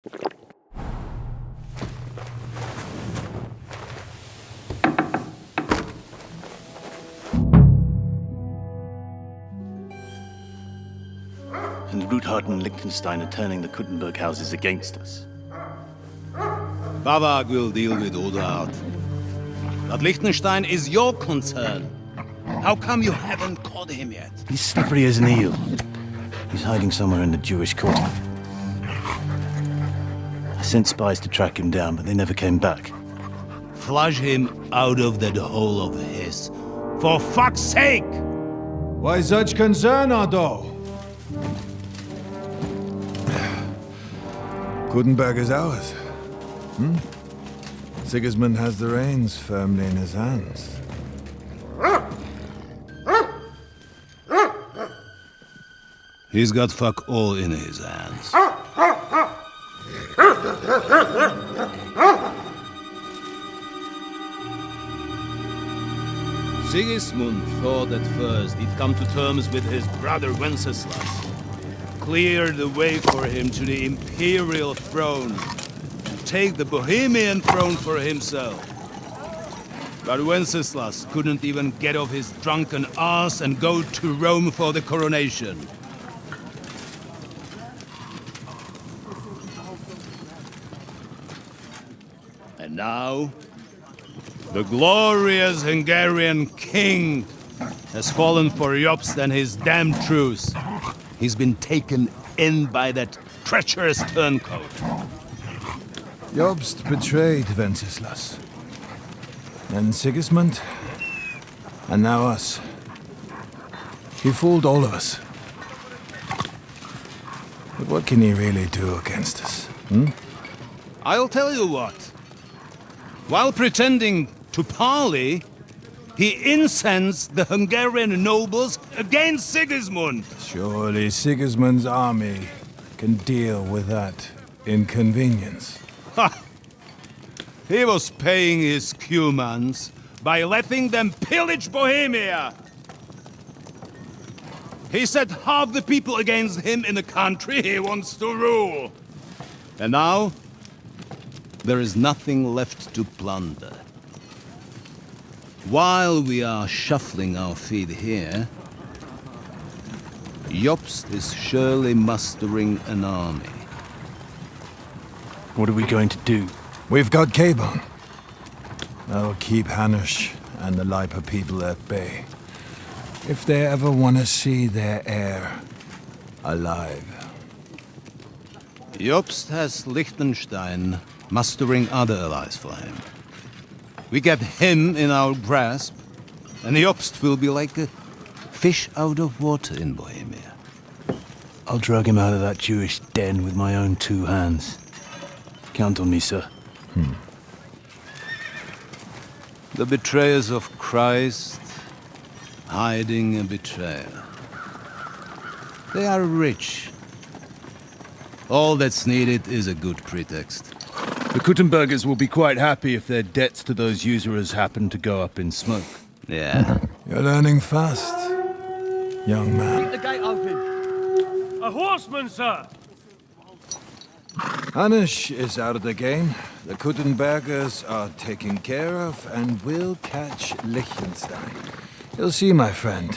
And Ruthard and Liechtenstein are turning the Kuttenberg houses against us. Bavag will deal with Ruthard. But Liechtenstein is your concern. How come you haven't caught him yet? He's slippery as an eel. He's hiding somewhere in the Jewish quarter. I sent spies to track him down, but they never came back. Flush him out of that hole of his. For fuck's sake! Why such concern, Otto? Kuttenberg is ours. Sigismund has the reins firmly in his hands. He's got fuck all in his hands. Sigismund thought at first he'd come to terms with his brother Wenceslas, clear the way for him to the imperial throne, and take the Bohemian throne for himself. But Wenceslas couldn't even get off his drunken ass and go to Rome for the coronation. And now, the glorious Hungarian king has fallen for Jobst and his damned truce. He's been taken in by that treacherous turncoat. Jobst betrayed Wenceslas. Then Sigismund, and now us. He fooled all of us. But what can he really do against us? I'll tell you what. While pretending to parley, he incensed the Hungarian nobles against Sigismund. Surely Sigismund's army can deal with that inconvenience. Ha! He was paying his Cumans by letting them pillage Bohemia. He set half the people against him in the country he wants to rule. And now, there is nothing left to plunder. While we are shuffling our feet here, Jobst is surely mustering an army. What are we going to do? We've got Cabon. That'll keep Hanush and the Lipa people at bay. If they ever want to see their heir alive. Jobst has Liechtenstein mustering other allies for him. We get him in our grasp, and Jobst will be like a fish out of water in Bohemia. I'll drag him out of that Jewish den with my own 2 hands. Count on me, sir. The betrayers of Christ, hiding a betrayer. They are rich. All that's needed is a good pretext. The Kuttenbergers will be quite happy if their debts to those usurers happen to go up in smoke. Yeah. You're learning fast, young man. Keep the gate open. A horseman, sir! Hanush is out of the game. The Kuttenbergers are taken care of, and we'll catch Liechtenstein. You'll see, my friend.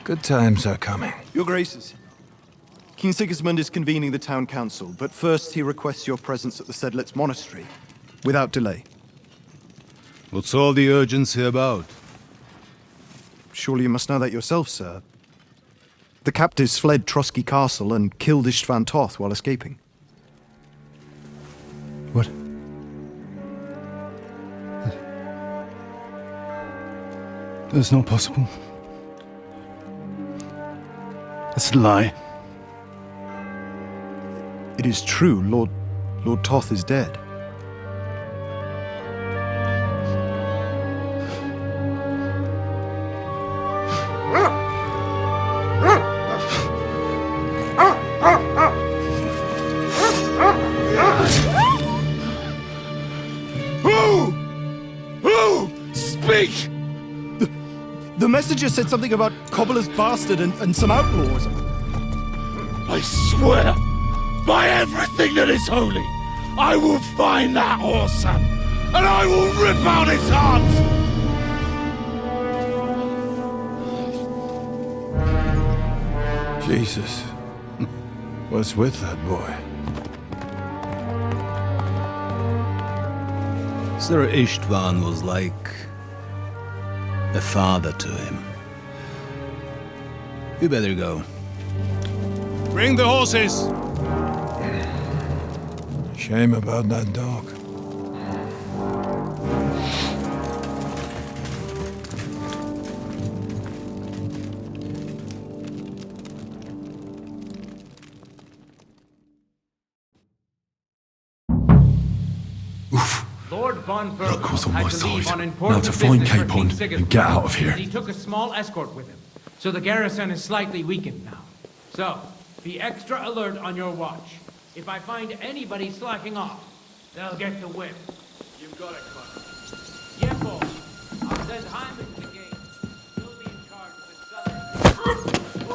Good times are coming. Your Graces, King Sigismund is convening the town council, but first he requests your presence at the Sedlitz monastery, without delay. What's all the urgency about? Surely you must know that yourself, sir. The captives fled Trotsky Castle and killed Istvan Toth while escaping. What? That's not possible. That's a lie. It is true, Lord Toth is dead. Who? Speak! The messenger said something about Cobbler's bastard and some outlaws. I swear, By everything that is holy, I will find that whoreson, and I will rip out his heart! Jesus. What's with that boy? Sir Istvan was like a father to him. You better go. Bring the horses! Shame about that dog. Lord von Berg Luck was on my had to leave side. on Now important to find business for Capon King and get out of Sigismund. here. He took a small escort with him, so the garrison is slightly weakened now. So, be extra alert on your watch. If I find anybody slacking off, they'll get the whip. You've got it, Connor. Yeah, boss. I'll send Hyman to the gate. He'll be in charge of the southern...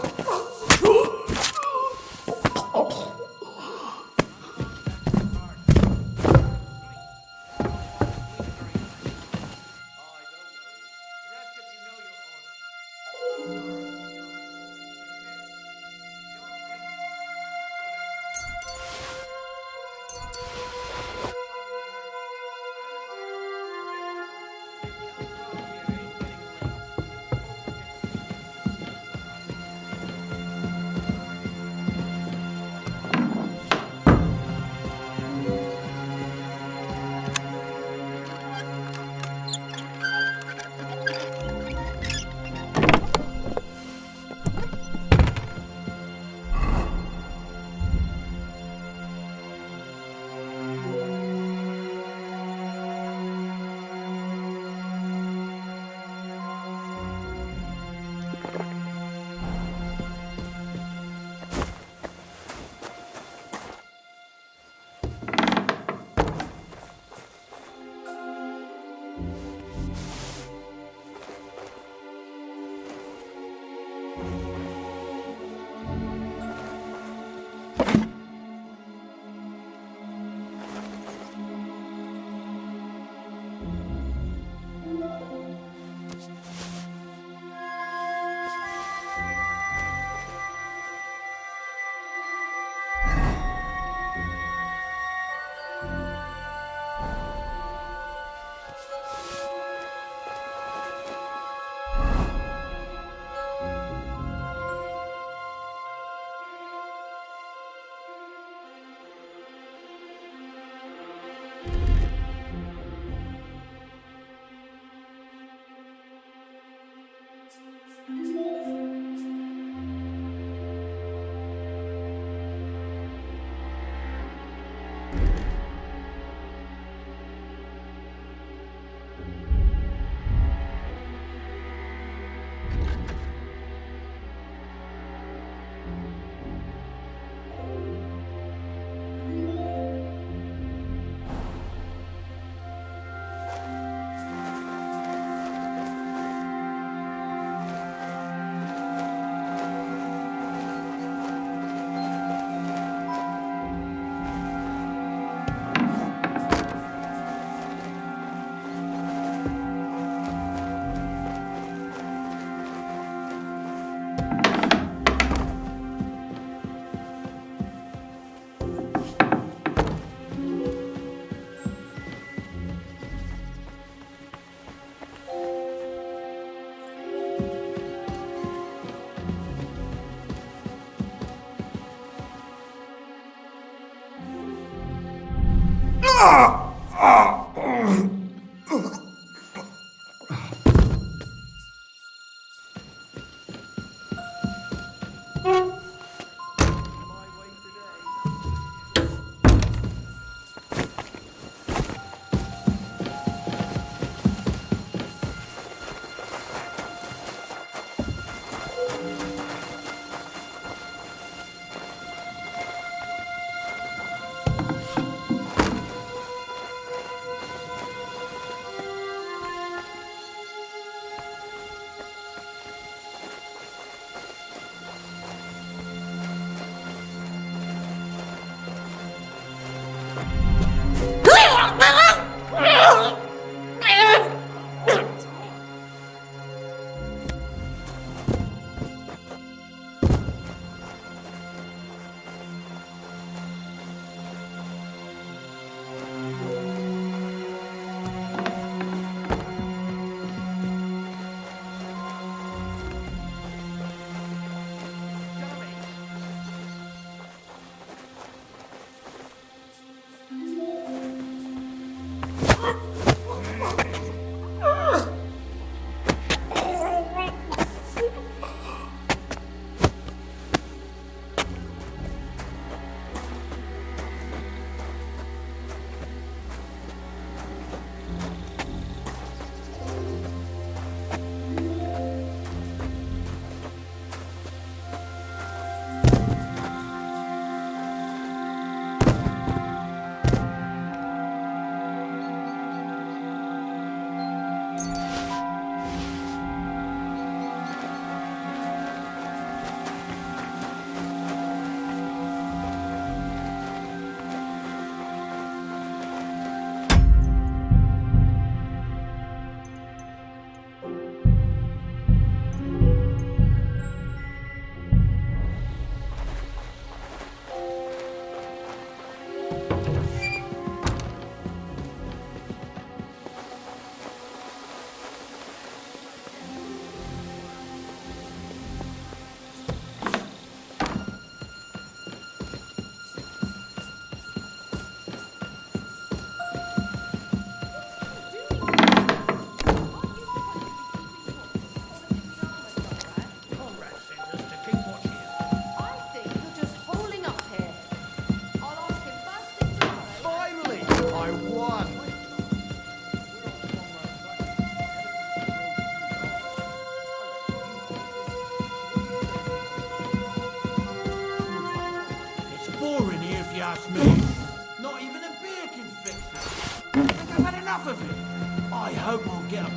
hope I'll get up. I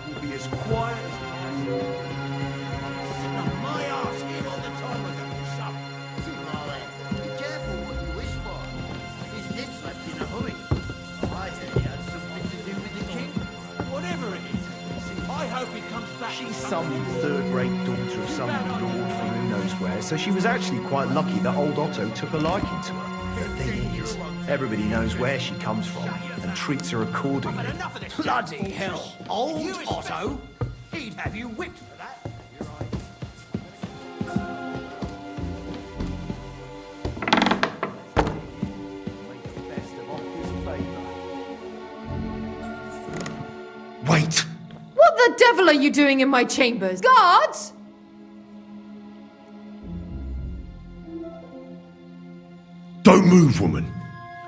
will be as quiet as possible. Sitting up my arse here all the time with that shove. Be careful what you wish for. His Nick's left in a hurry. I heard he had something to do with the king. Whatever it is, I hope he comes back. She's some third-rate daughter of some lord from who knows where, so she was actually quite lucky that old Otto took a liking to her. The thing is, everybody knows where she comes from and treats her accordingly. Bloody hell! Old Otto? He'd have you whipped for that. Wait! What the devil are you doing in my chambers? Guards! Don't move, woman.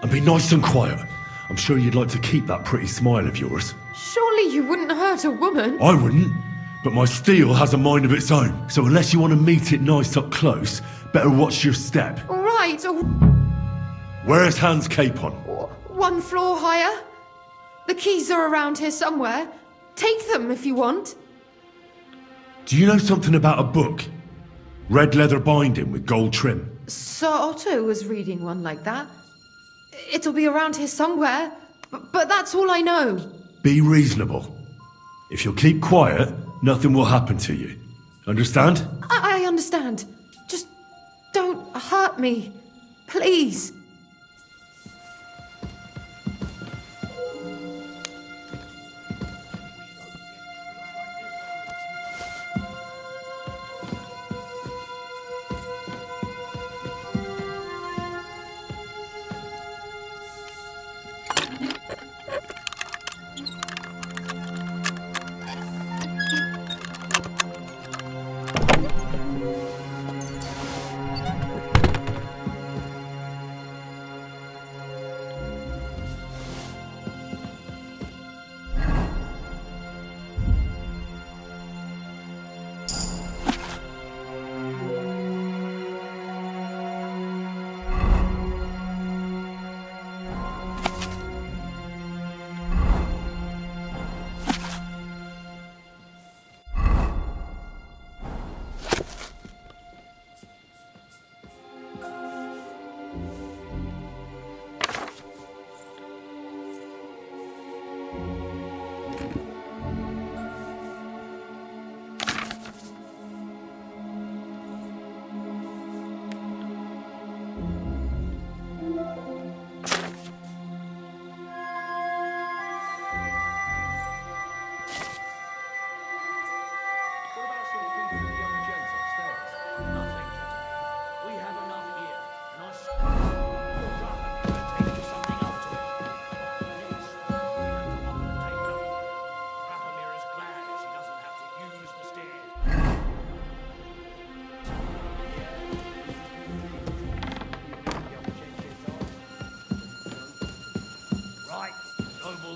And be nice and quiet. I'm sure you'd like to keep that pretty smile of yours. Surely you wouldn't hurt a woman. I wouldn't. But my steel has a mind of its own. So unless you want to meet it nice up close, better watch your step. All right, Where's Hans' cape on? one floor higher. The keys are around here somewhere. Take them if you want. Do you know something about a book? Red leather binding with gold trim. Sir Otto was reading one like that. It'll be around here somewhere, but that's all I know. Be reasonable. If you'll keep quiet, nothing will happen to you. Understand? I understand. Just don't hurt me. Please.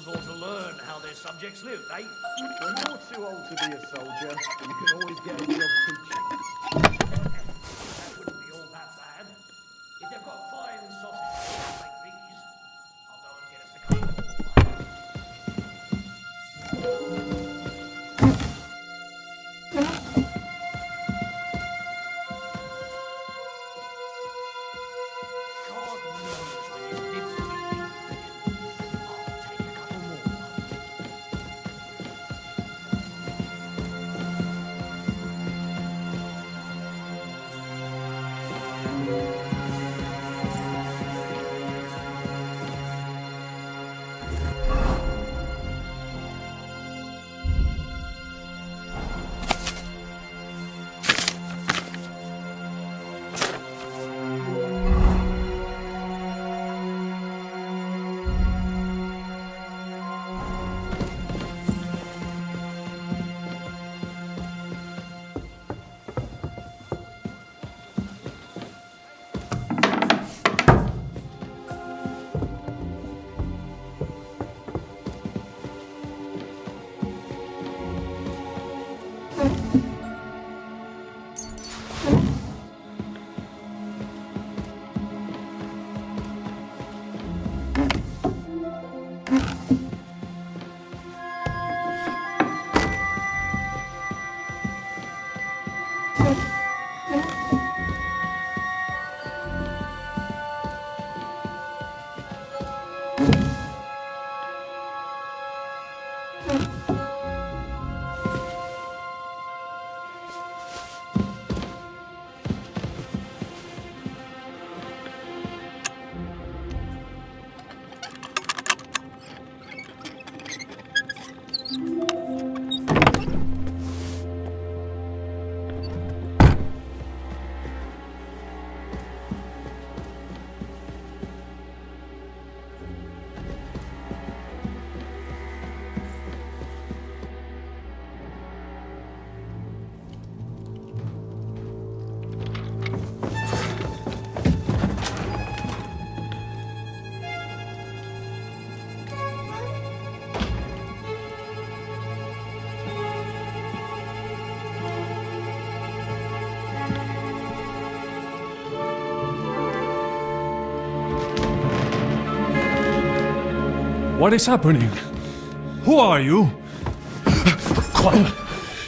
Ought to learn how their subjects live, eh? When you're too old to be a soldier, you can always get a job teaching. That wouldn't be all that bad. If they've got fine sausages like these, I'll go and get us a couple God knows when his nibs will be eaten. I'll take a couple more. What is happening? Who are you? Quiet.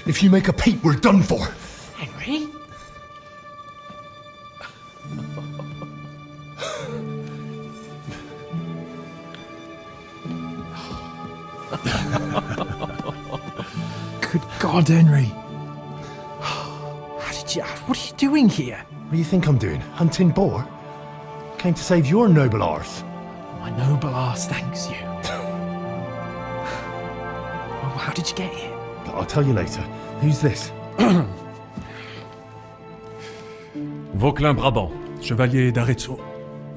If you make a peep, we're done for. Henry? Good God, Henry. What are you doing here? What do you think I'm doing? Hunting boar? Came to save your noble arse. My noble arse thanks you. Well, how did you get here? I'll tell you later. Who's this? Vauquelin-Brabant, Chevalier d'Arezzo.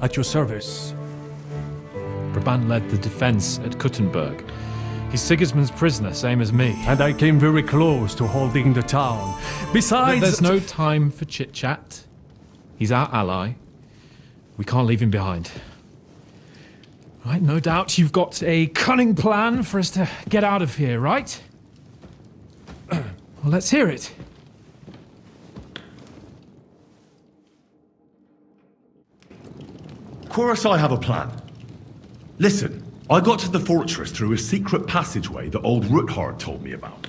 At your service. Brabant led the defense at Kuttenberg. He's Sigismund's prisoner, same as me. And I came very close to holding the town. Besides... There's no time for chit-chat. He's our ally. We can't leave him behind. Right, no doubt you've got a cunning plan for us to get out of here, right? Well, let's hear it. Of course I have a plan. Listen, I got to the fortress through a secret passageway that old Ruthard told me about.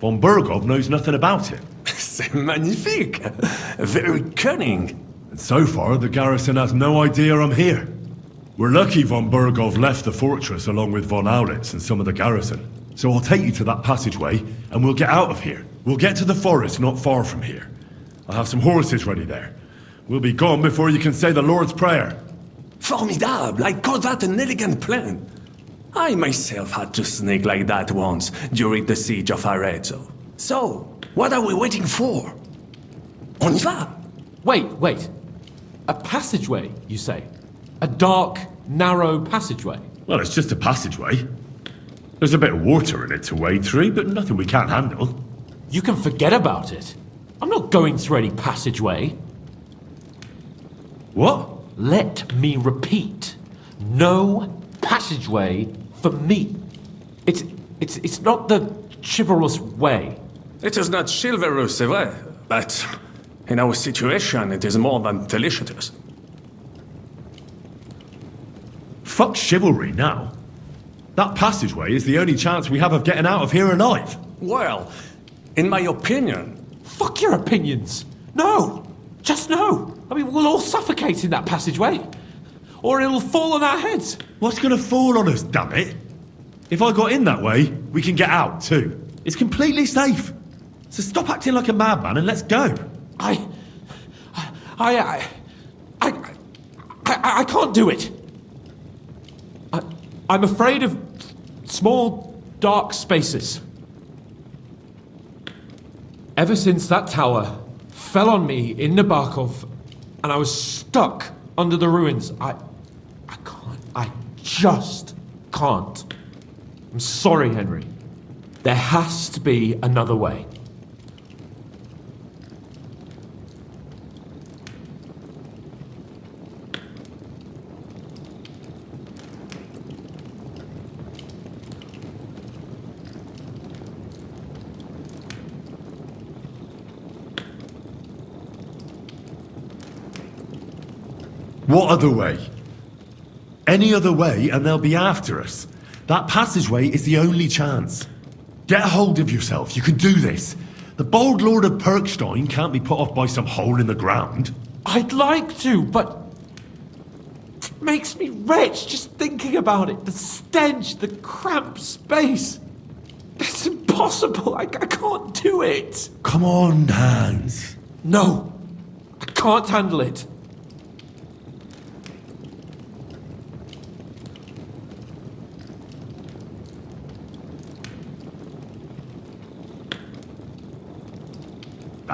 Von Burgov knows nothing about it. C'est magnifique! Very cunning. And so far, the garrison has no idea I'm here. We're lucky von Burgov left the fortress along with von Aulitz and some of the garrison. So I'll take you to that passageway, and we'll get out of here. We'll get to the forest not far from here. I'll have some horses ready there. We'll be gone before you can say the Lord's Prayer. Formidable! I call that an elegant plan. I myself had to sneak like that once during the siege of Arezzo. So, what are we waiting for? On y va! Wait. A passageway, you say? A dark, narrow passageway? Well, it's just a passageway. There's a bit of water in it to wade through, but nothing we can't handle. You can forget about it. I'm not going through any passageway. What? Let me repeat. No passageway for me. It's not the chivalrous way. It is not chivalrous, c'est vrai, but in our situation, it is more than delicious. Fuck chivalry now. That passageway is the only chance we have of getting out of here alive. Well, in my opinion... Fuck your opinions! No! Just no! I mean, we'll all suffocate in that passageway. Or it'll fall on our heads. What's gonna fall on us, damn it? If I got in that way, we can get out too. It's completely safe. So stop acting like a madman and let's go. I can't do it. I'm afraid of small, dark spaces. Ever since that tower fell on me in Nabokov, and I was stuck under the ruins, I just can't. I'm sorry, Henry. There has to be another way. What other way? Any other way and they'll be after us. That passageway is the only chance. Get a hold of yourself, you can do this. The bold Lord of Perkstein can't be put off by some hole in the ground. I'd like to, but it makes me wretched just thinking about it. The stench, the cramped space. It's impossible. I can't do it. Come on, Hans. No, I can't handle it.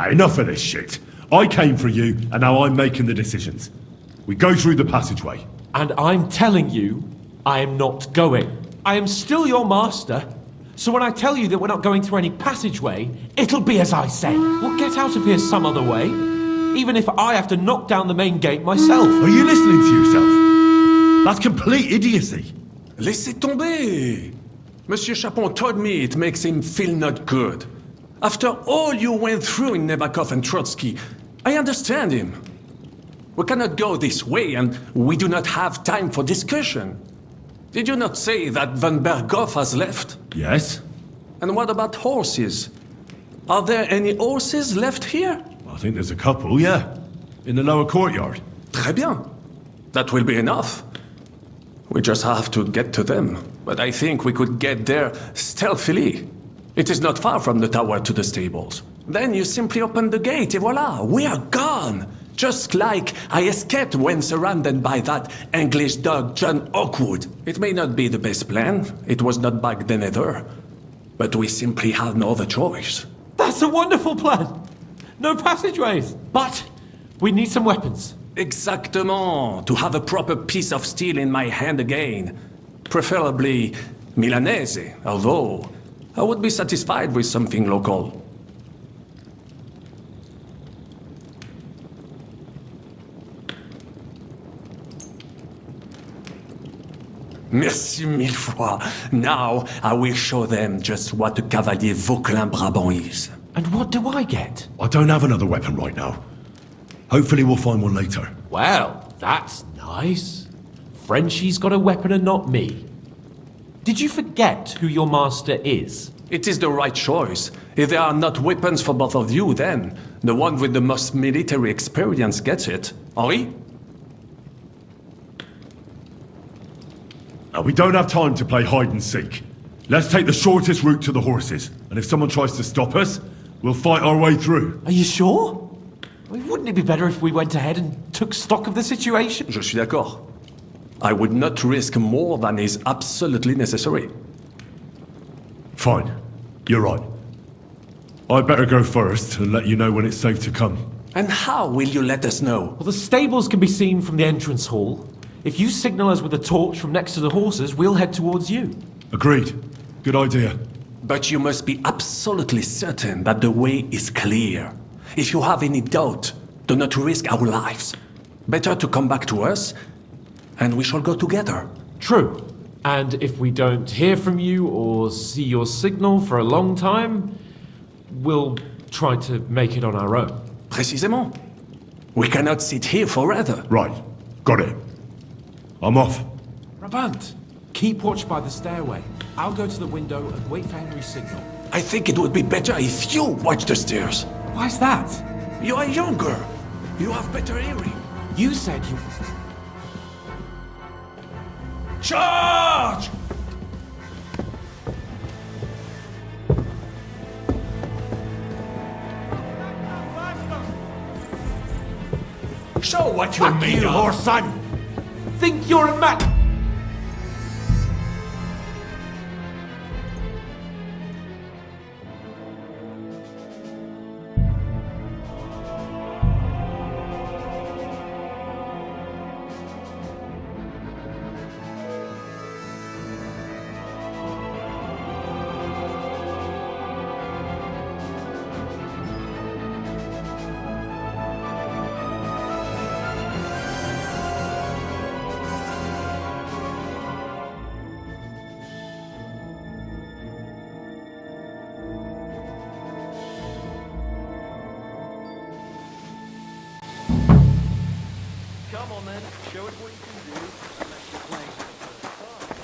Enough of this shit. I came for you, and now I'm making the decisions. We go through the passageway. And I'm telling you, I am not going. I am still your master. So when I tell you that we're not going through any passageway, it'll be as I say. We'll get out of here some other way. Even if I have to knock down the main gate myself. Are you listening to yourself? That's complete idiocy. Laissez tomber. Monsieur Chapon told me it makes him feel not good. After all you went through in Nebakov and Trotsky, I understand him. We cannot go this way, and we do not have time for discussion. Did you not say that Van Berghoff has left? Yes? And what about horses? Are there any horses left here? I think there's a couple, yeah. In the lower courtyard. Très bien. That will be enough. We just have to get to them. But I think we could get there stealthily. It is not far from the tower to the stables. Then you simply open the gate, et voila, we are gone! Just like I escaped when surrounded by that English dog John Oakwood. It may not be the best plan, it was not back then either. But we simply had no other choice. That's a wonderful plan! No passageways! But we need some weapons. Exactement, to have a proper piece of steel in my hand again. Preferably Milanese, although I would be satisfied with something local. Merci mille fois. Now I will show them just what a Cavalier Vauquelin Brabant is. And what do I get? I don't have another weapon right now. Hopefully we'll find one later. Well, that's nice. Frenchie's got a weapon and not me. Did you forget who your master is? It is the right choice. If there are not weapons for both of you, then the one with the most military experience gets it. Henri? We don't have time to play hide and seek. Let's take the shortest route to the horses. And if someone tries to stop us, we'll fight our way through. Are you sure? I mean, wouldn't it be better if we went ahead and took stock of the situation? Je suis d'accord. I would not risk more than is absolutely necessary. Fine. You're right. I'd better go first and let you know when it's safe to come. And how will you let us know? Well, the stables can be seen from the entrance hall. If you signal us with a torch from next to the horses, we'll head towards you. Agreed. Good idea. But you must be absolutely certain that the way is clear. If you have any doubt, do not risk our lives. Better to come back to us, and we shall go together. True. And if we don't hear from you or see your signal for a long time, we'll try to make it on our own. Précisément. We cannot sit here forever. Right. Got it. I'm off. Brabant, keep watch by the stairway. I'll go to the window and wait for Henry's signal. I think it would be better if you watch the stairs. Why's that? You are younger. You have better hearing. You said you... Charge! Show what you're made of, horse son! Think you're a man... Come on then, show us what you can do, unless you're playing for the first time.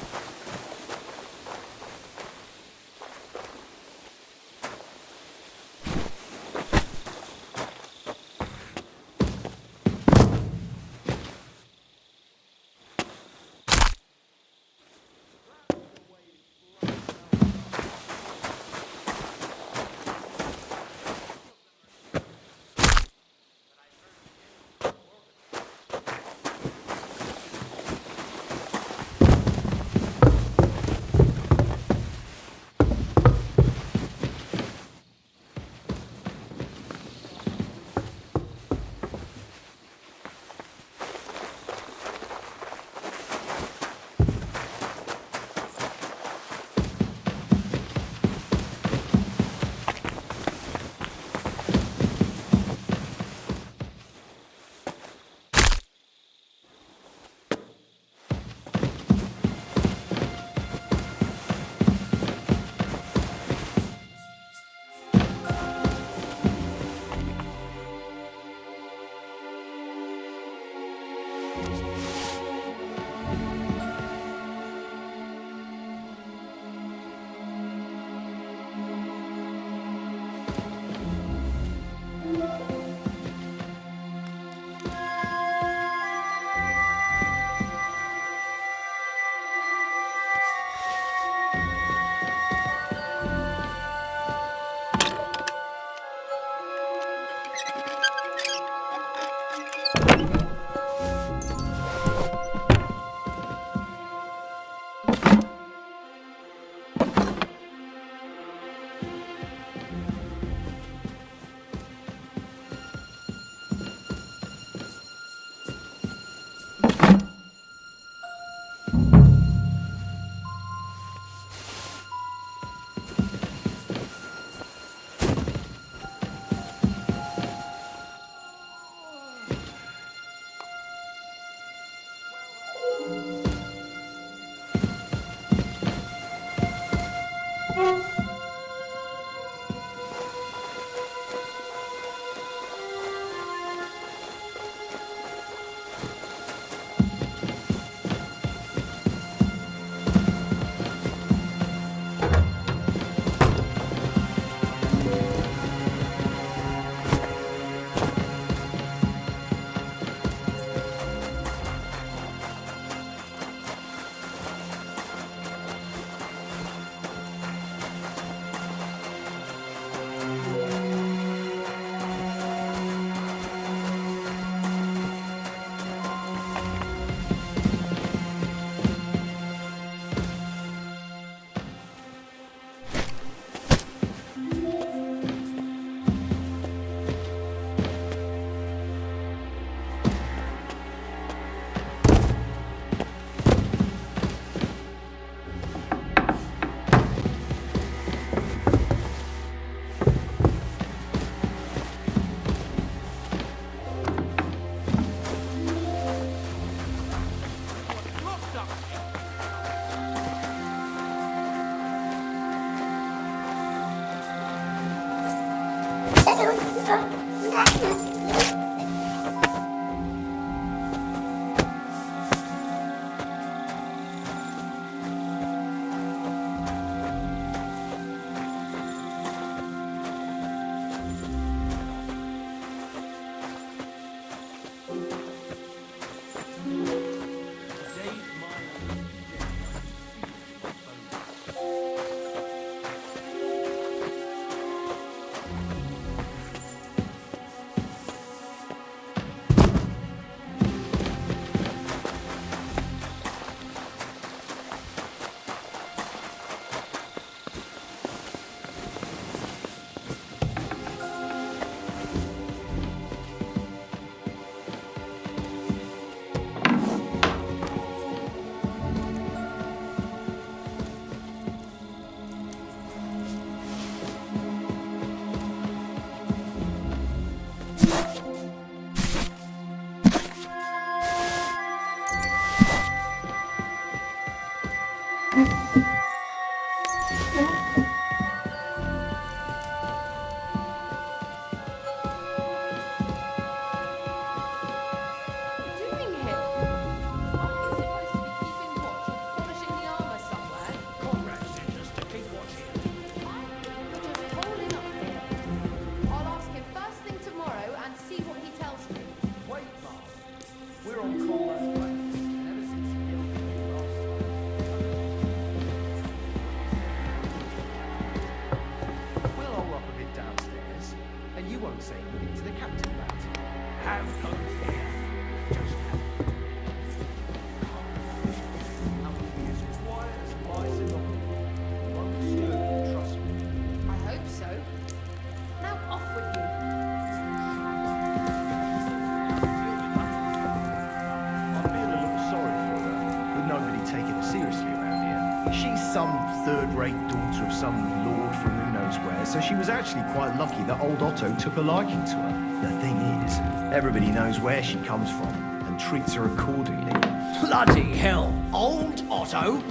third-rate daughter of some lord from who knows where, so she was actually quite lucky that old Otto took a liking to her. The thing is, everybody knows where she comes from and treats her accordingly. Bloody hell! Old Otto?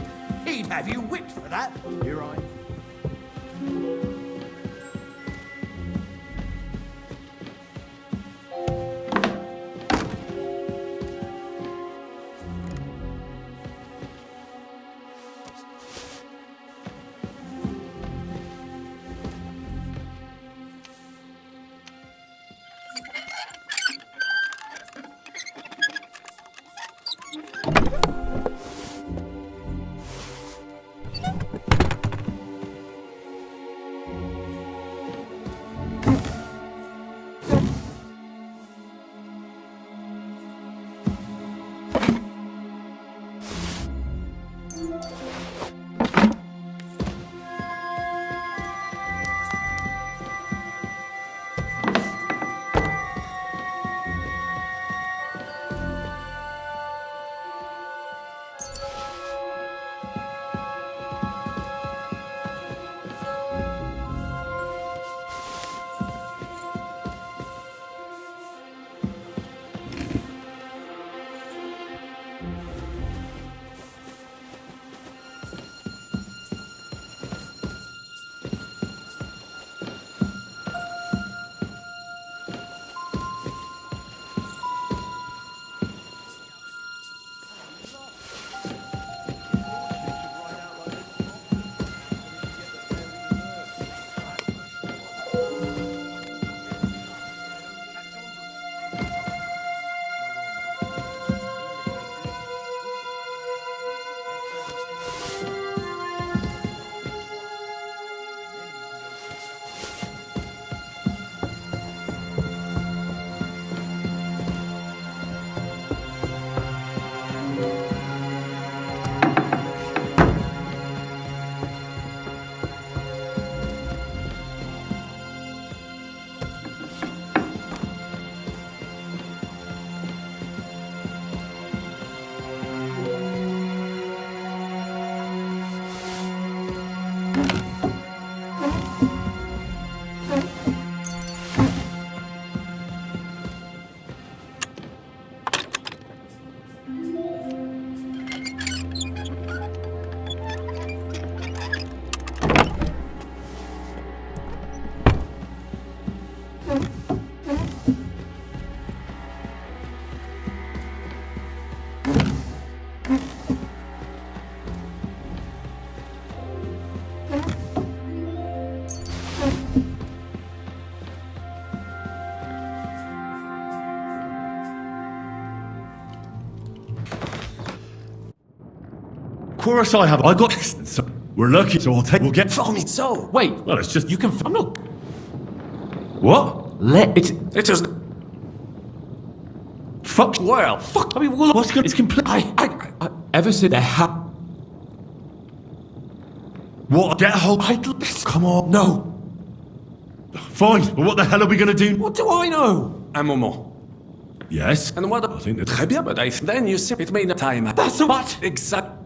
He'd have you whipped for that. You're right. Of course I have. I got this. So we're lucky, so we'll get For me, so. Wait, well, it's just you can. I'm not. what? Let it. It is. Fuck. Well, Fuck. I mean, well, What's good? It's complete. I ever said there What? Get a hold. Come on. No. Fine. But what the hell are we gonna do? What do I know? Un moment. Yes. And what? I think that. Très bien, but then you see, it may not time. That's a what? Exact.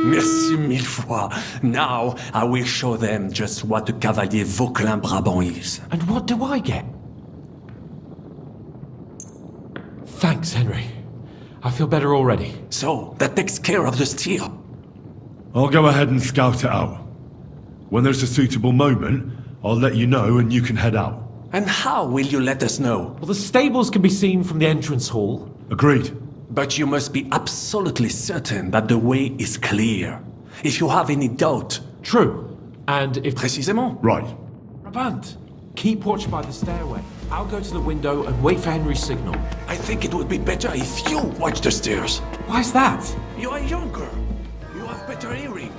Merci mille fois. Now I will show them just what a Cavalier Vauquelin Brabant is. And what do I get? Thanks, Henry. I feel better already. So, that takes care of the steer. I'll go ahead and scout it out. When there's a suitable moment, I'll let you know and you can head out. And how will you let us know? Well, the stables can be seen from the entrance hall. Agreed. But you must be absolutely certain that the way is clear. If you have any doubt... True. And if... Précisément. Right. Brabant, keep watch by the stairway. I'll go to the window and wait for Henry's signal. I think it would be better if you watch the stairs. Why's that? You are younger. You have better hearing.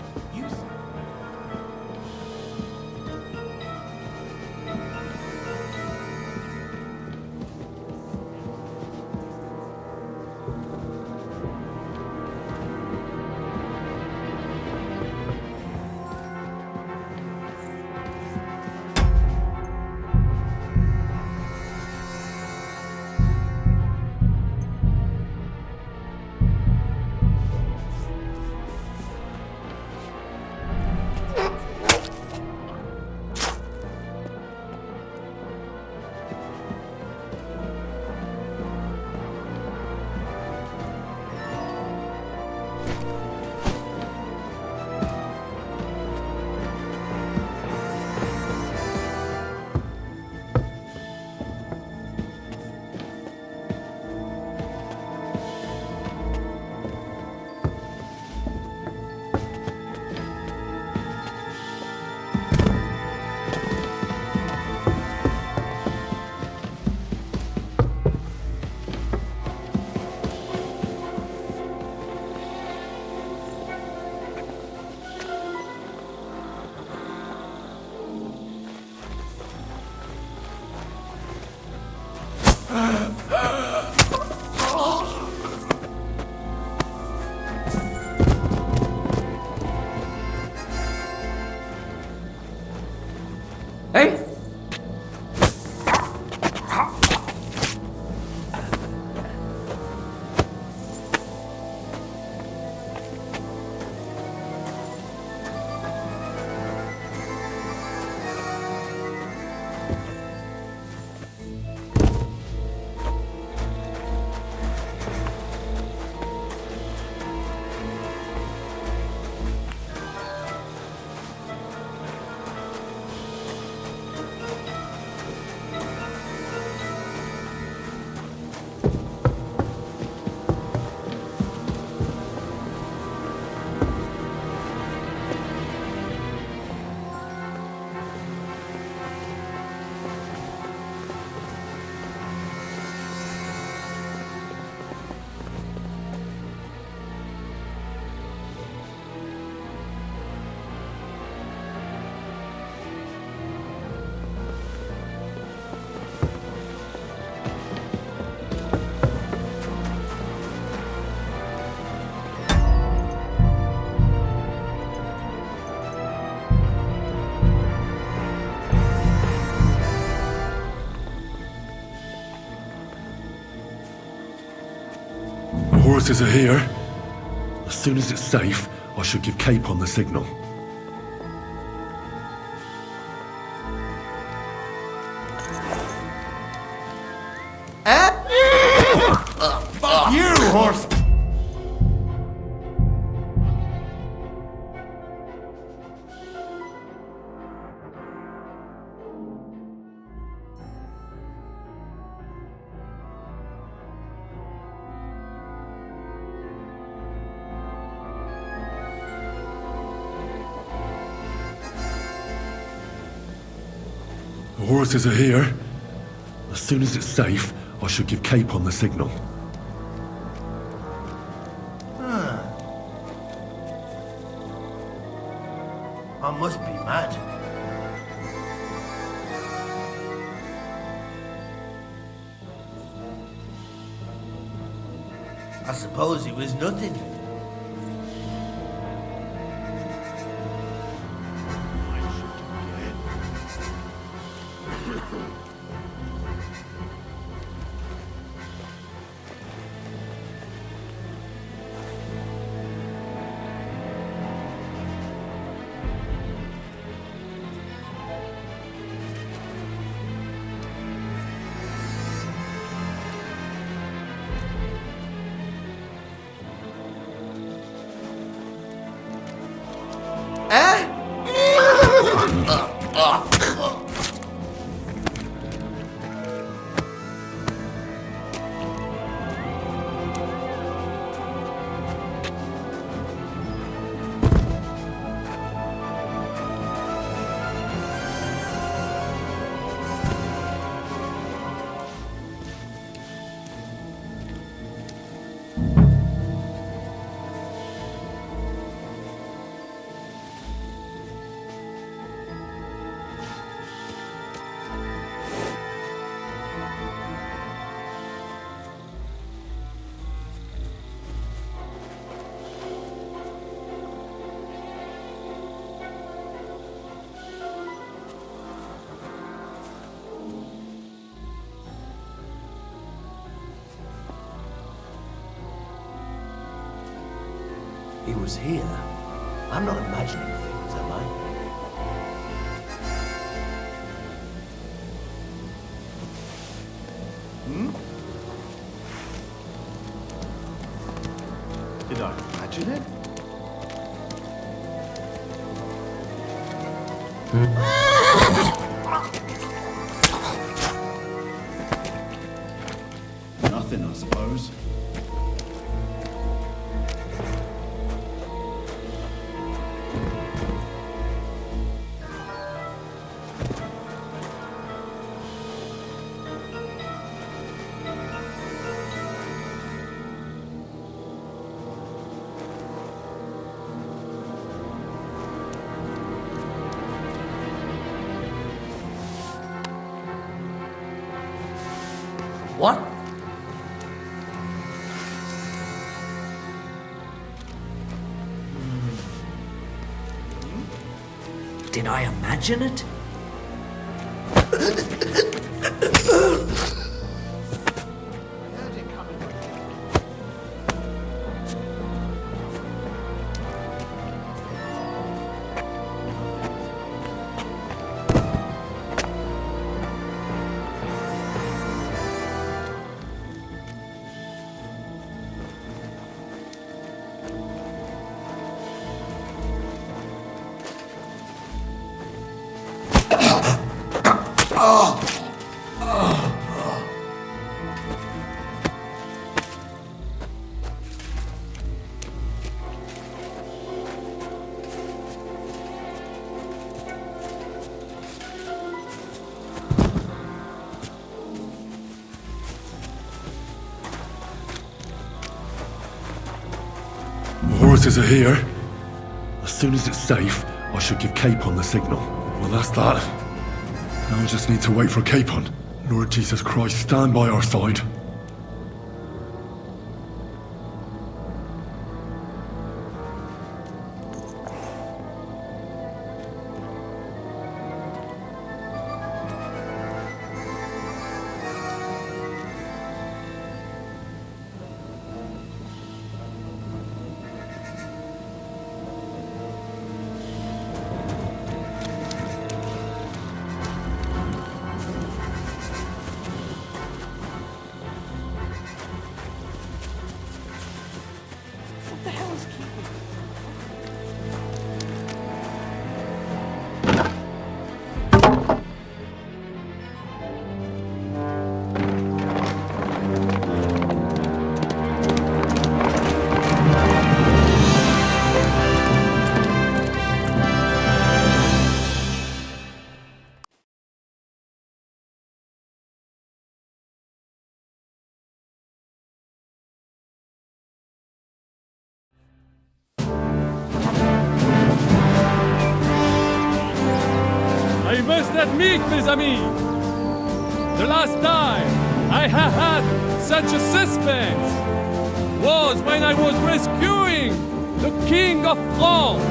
Hey! Horses are here. As soon as it's safe, I should give Cape on the signal. Fuck you, horse! horses are here. As soon as it's safe, I should give Capon the signal. I must be mad. I suppose it was nothing. He was here. I'm not imagining things, am I? Did I imagine it? Nothing, I suppose. What? Did I imagine it? Horses are here. As soon as it's safe, I should give Capon the signal. Well, that's that. Now I just need to wait for Capon. Lord Jesus Christ, stand by our side. first admit, mes amis, the last time I have had such a suspense was when I was rescuing the King of France.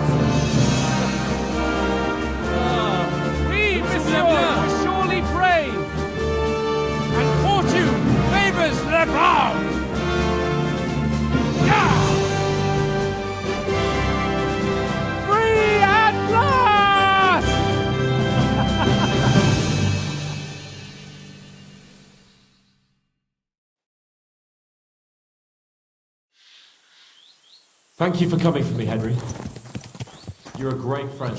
Oui, monsieur, we're surely brave. And fortune favors the bold. Free at last! Thank you for coming for me, Henry. You're a great friend.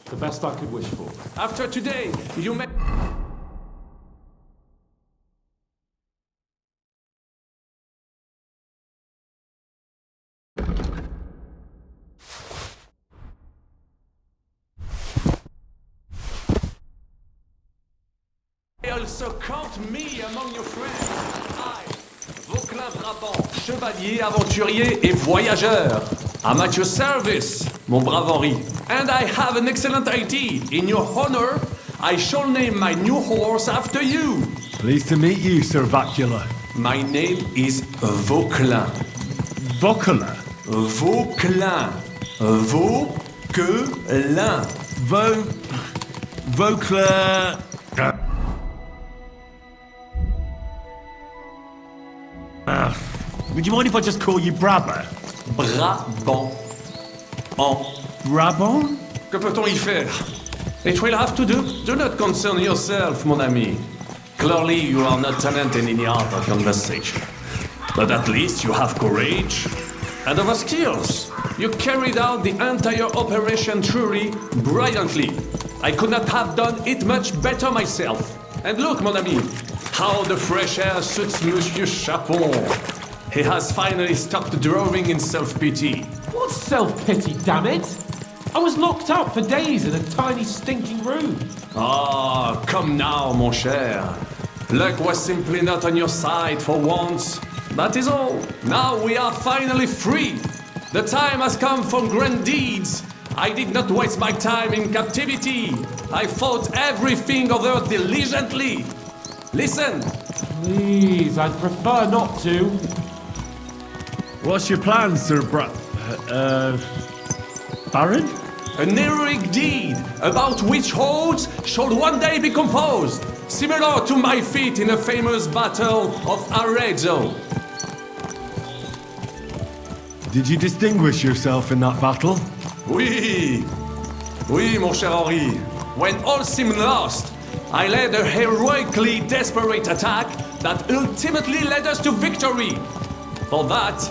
The best I could wish for. After today, you may... Also count me among your friends. I, Vauclin Brabant, chevalier, aventurier et voyageur. I'm at your service, mon brave Henri. And I have an excellent idea. In your honor, I shall name my new horse after you. Pleased to meet you, Sir Vacula. My name is Vauclin. Vauclin? Vauclin. Vauquelin. Vauclin... would you mind if I just call you Brabant? Brabant. En Brabant? Que peut-on y faire? It will have to do. Do not concern yourself, mon ami. Clearly, you are not talented in the art of conversation. But at least you have courage and other skills. You carried out the entire operation truly brilliantly. I could not have done it much better myself. And look, mon ami, how the fresh air suits Monsieur Chapon. He has finally stopped drawing in self-pity. What self-pity, damn it? I was locked up for days in a tiny stinking room. Ah, come now, mon cher. Luck was simply not on your side for once. That is all. Now we are finally free. The time has come for grand deeds. I did not waste my time in captivity. I fought everything other diligently. Listen. Please, I'd prefer not to. What's your plan, Sir Baron? An heroic deed about which odes shall one day be composed, similar to my feat in the famous Battle of Arezzo. Did you distinguish yourself in that battle? Oui, mon cher Henri. When all seemed lost, I led a heroically desperate attack that ultimately led us to victory. For that,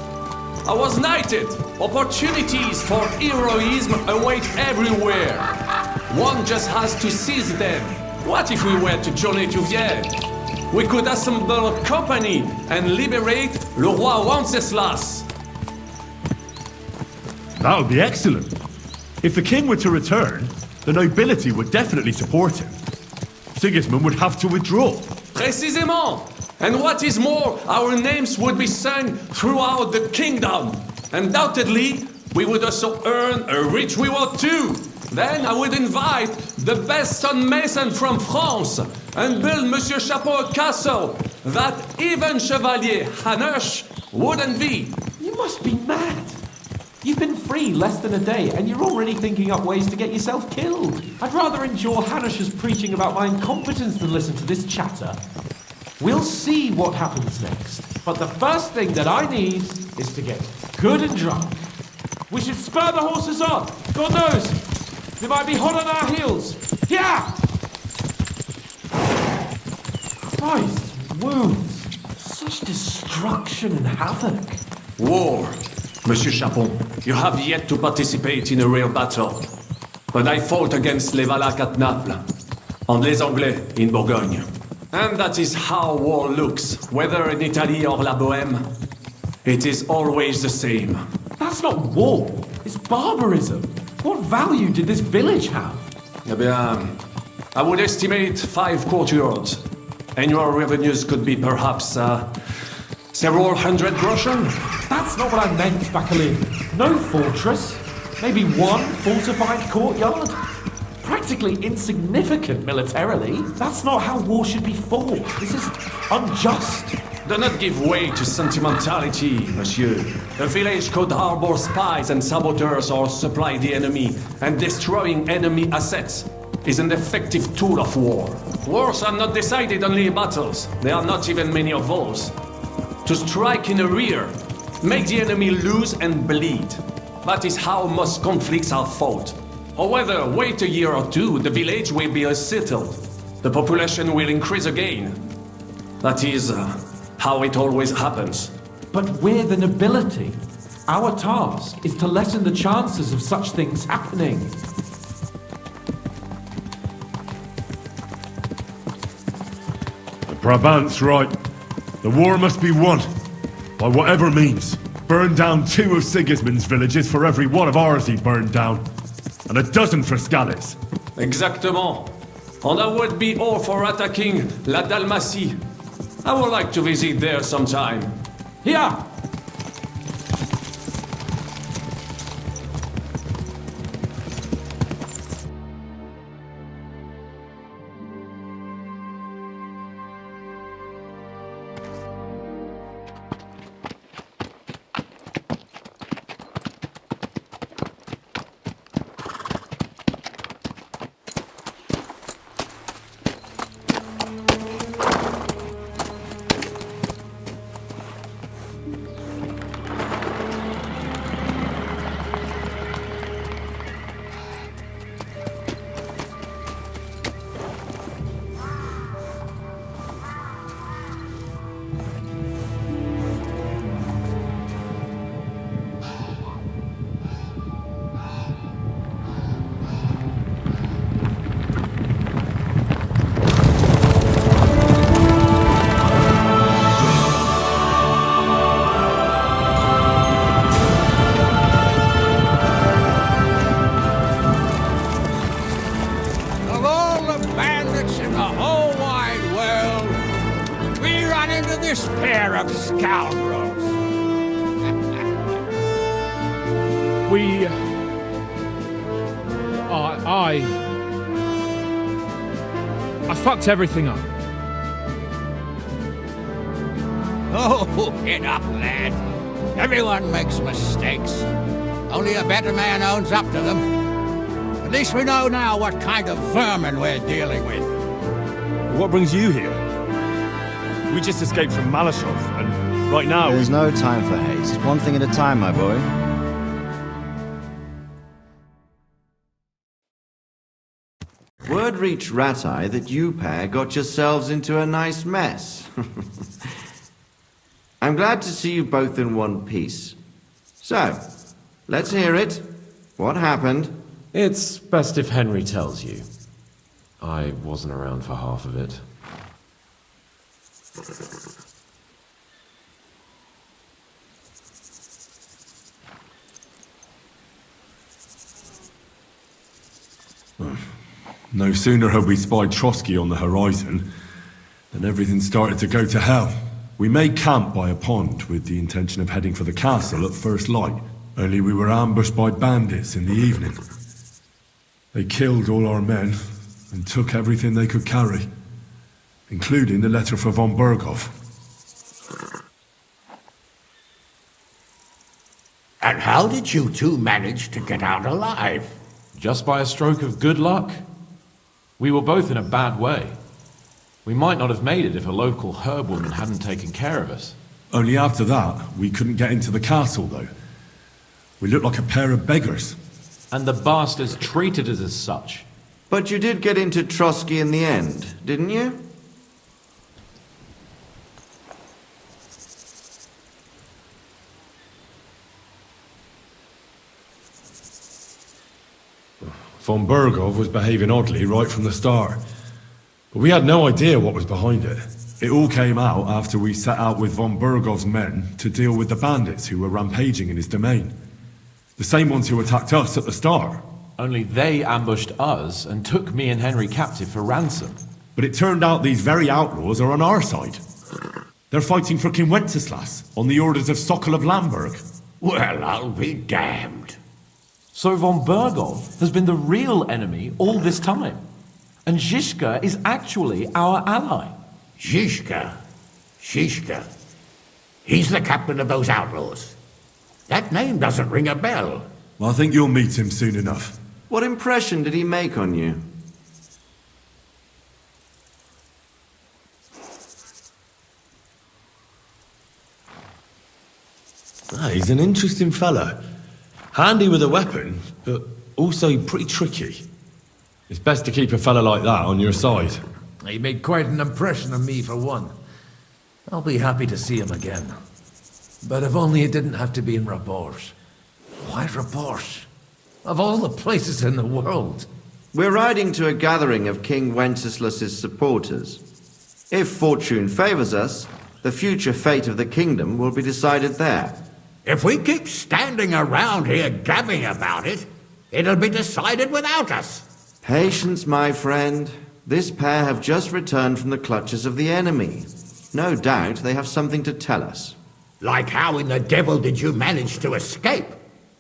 I was knighted. Opportunities for heroism await everywhere. One just has to seize them. What if we were to journey to Vienne? We could assemble a company and liberate Le Roi Wenceslas. That would be excellent. If the king were to return, the nobility would definitely support him. Sigismund would have to withdraw. Précisément! And what is more, our names would be sung throughout the kingdom. Undoubtedly, we would also earn a rich reward too. Then I would invite the best stonemason from France and build Monsieur Chapeau a castle that even Chevalier Hanush wouldn't be. You must be mad. You've been free less than a day, and you're already thinking up ways to get yourself killed. I'd rather endure Hanush's preaching about my incompetence than listen to this chatter. We'll see what happens next. But the first thing that I need is to get good and drunk. We should spur the horses on. God knows, they might be hot on our heels. Yeah! Christ, wounds. Such destruction and havoc. War. Monsieur Chapon, you have yet to participate in a real battle. But I fought against les Valaques at Naples, and les Anglais in Bourgogne. And that is how war looks, whether in Italy or La Bohème. It is always the same. That's not war, it's barbarism. What value did this village have? Eh bien, I would estimate 5 courtyards. Annual revenues could be perhaps several hundred groschen. That's not what I meant, Bakalin. No fortress. Maybe one fortified courtyard. practically insignificant militarily. That's not how war should be fought. This is unjust. Do not give way to sentimentality, monsieur. A village could harbor spies and saboteurs or supply the enemy, and destroying enemy assets is an effective tool of war. Wars are not decided only in battles. There are not even many of those. To strike in the rear, make the enemy lose and bleed. That is how most conflicts are fought. However, wait a year or two, the village will be settled. The population will increase again. That is how it always happens. But we're the nobility. Our task is to lessen the chances of such things happening. Brabant's right. The war must be won. By whatever means. Burn down 2 of Sigismund's villages for every one of ours he burned down. And a dozen for Scallis. Exactement. And I would be all for attacking La Dalmatie. I would like to visit there sometime. Here! I fucked everything up. Oh, get up, lad. Everyone makes mistakes. Only a better man owns up to them. At least we know now what kind of vermin we're dealing with. What brings you here? We just escaped from Malashov, and right now... There's no time for haste. One thing at a time, my boy. Word reached Ratai that you pair got yourselves into a nice mess. I'm glad to see you both in one piece. So, let's hear it. What happened? It's best if Henry tells you. I wasn't around for half of it. No sooner had we spied Trotsky on the horizon than everything started to go to hell. We made camp by a pond with the intention of heading for the castle at first light, only we were ambushed by bandits in the evening. They killed all our men and took everything they could carry, including the letter for von Berghoff. And how did you two manage to get out alive? Just by a stroke of good luck. We were both in a bad way. We might not have made it if a local herbwoman hadn't taken care of us. Only after that, we couldn't get into the castle, though. We looked like a pair of beggars. And the bastards treated us as such. But you did get into Trotsky in the end, didn't you? Von Berghoff was behaving oddly right from the start. But we had no idea what was behind it. It all came out after we set out with von Berghoff's men to deal with the bandits who were rampaging in his domain. The same ones who attacked us at the start. Only they ambushed us and took me and Henry captive for ransom. But it turned out these very outlaws are on our side. They're fighting for King Wenceslas on the orders of Sokol of Lamberg. Well, I'll be damned. So von Bergov has been the real enemy all this time. And Zizka is actually our ally. Zizka? Zizka? He's the captain of those outlaws. That name doesn't ring a bell. Well, I think you'll meet him soon enough. What impression did he make on you? He's an interesting fella. Handy with a weapon, but also pretty tricky. It's best to keep a fella like that on your side. He made quite an impression on me, for one. I'll be happy to see him again. But if only it didn't have to be in Rabosh. Why Rabosh? Of all the places in the world. We're riding to a gathering of King Wenceslas's supporters. If fortune favors us, the future fate of the kingdom will be decided there. If we keep standing around here gabbing about it, it'll be decided without us. Patience, my friend. This pair have just returned from the clutches of the enemy. No doubt they have something to tell us. Like how in the devil did you manage to escape?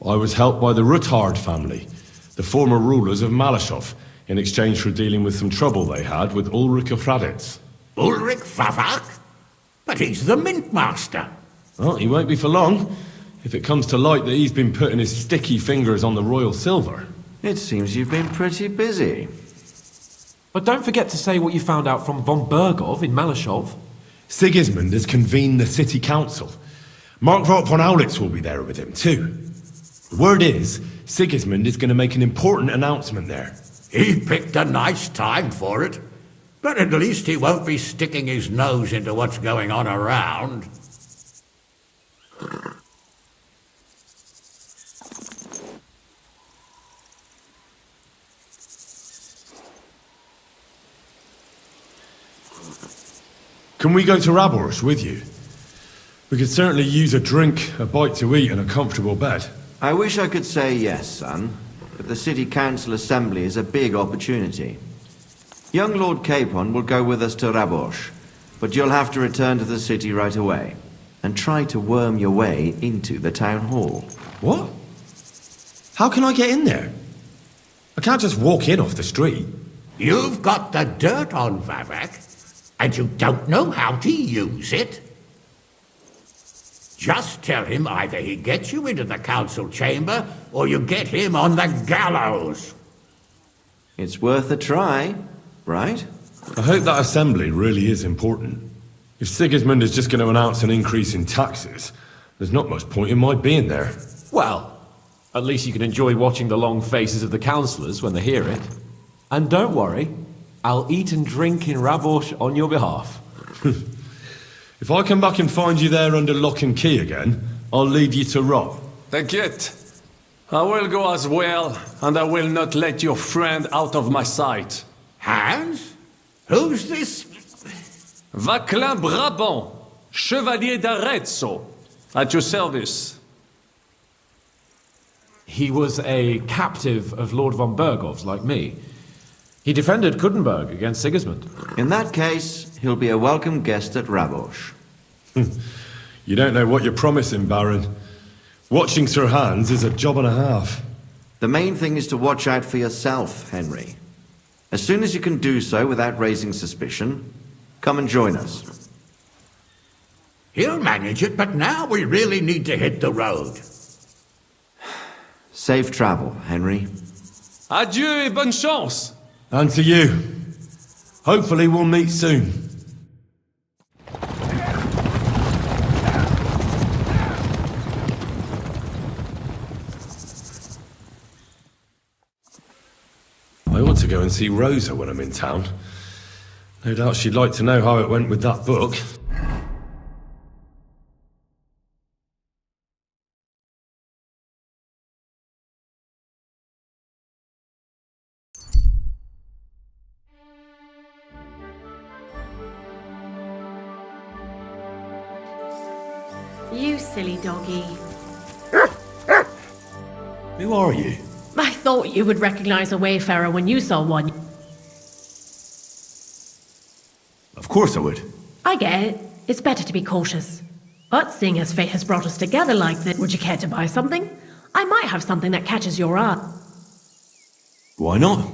I was helped by the Ruthard family, the former rulers of Malashov, in exchange for dealing with some trouble they had with Ulrich of Raditz. Ulrich Favak? But he's the mint master. Well, he won't be for long, if it comes to light that he's been putting his sticky fingers on the royal silver. It seems you've been pretty busy. But don't forget to say what you found out from von Bergov in Malashov. Sigismund has convened the city council. Markvart von Aulitz will be there with him, too. The word is, Sigismund is going to make an important announcement there. He picked a nice time for it. But at least he won't be sticking his nose into what's going on around. Can we go to Raborsh with you? We could certainly use a drink, a bite to eat, and a comfortable bed. I wish I could say yes, son, but the city council assembly is a big opportunity. Young Lord Capon will go with us to Raborsh, but you'll have to return to the city right away, and try to worm your way into the town hall. What? How can I get in there? I can't just walk in off the street. You've got the dirt on Vavak, and you don't know how to use it? Just tell him either he gets you into the council chamber, or you get him on the gallows. It's worth a try, right? I hope that assembly really is important. If Sigismund is just going to announce an increase in taxes, there's not much point in my being there. Well, at least you can enjoy watching the long faces of the councillors when they hear it. And don't worry, I'll eat and drink in Rabosh on your behalf. If I come back and find you there under lock and key again, I'll leave you to rot. T'inquiète. I will go as well, and I will not let your friend out of my sight. Hans? Who's this? Vaclin Brabant, Chevalier d'Arezzo, at your service. He was a captive of Lord von Bergov's, like me. He defended Kuttenberg against Sigismund. In that case, he'll be a welcome guest at Rabosh. You don't know what you're promising, Baron. Watching Sir Hans is a job and a half. The main thing is to watch out for yourself, Henry. As soon as you can do so without raising suspicion, come and join us. He'll manage it, but now we really need to hit the road. Safe travel, Henry. Adieu et bonne chance! And to you. Hopefully we'll meet soon. I ought to go and see Rosa when I'm in town. No doubt she'd like to know how it went with that book. You silly doggy. Who are you? I thought you would recognize a wayfarer when you saw one. Of course I would. I get it. It's better to be cautious. But seeing as fate has brought us together like this, would you care to buy something? I might have something that catches your eye. Why not?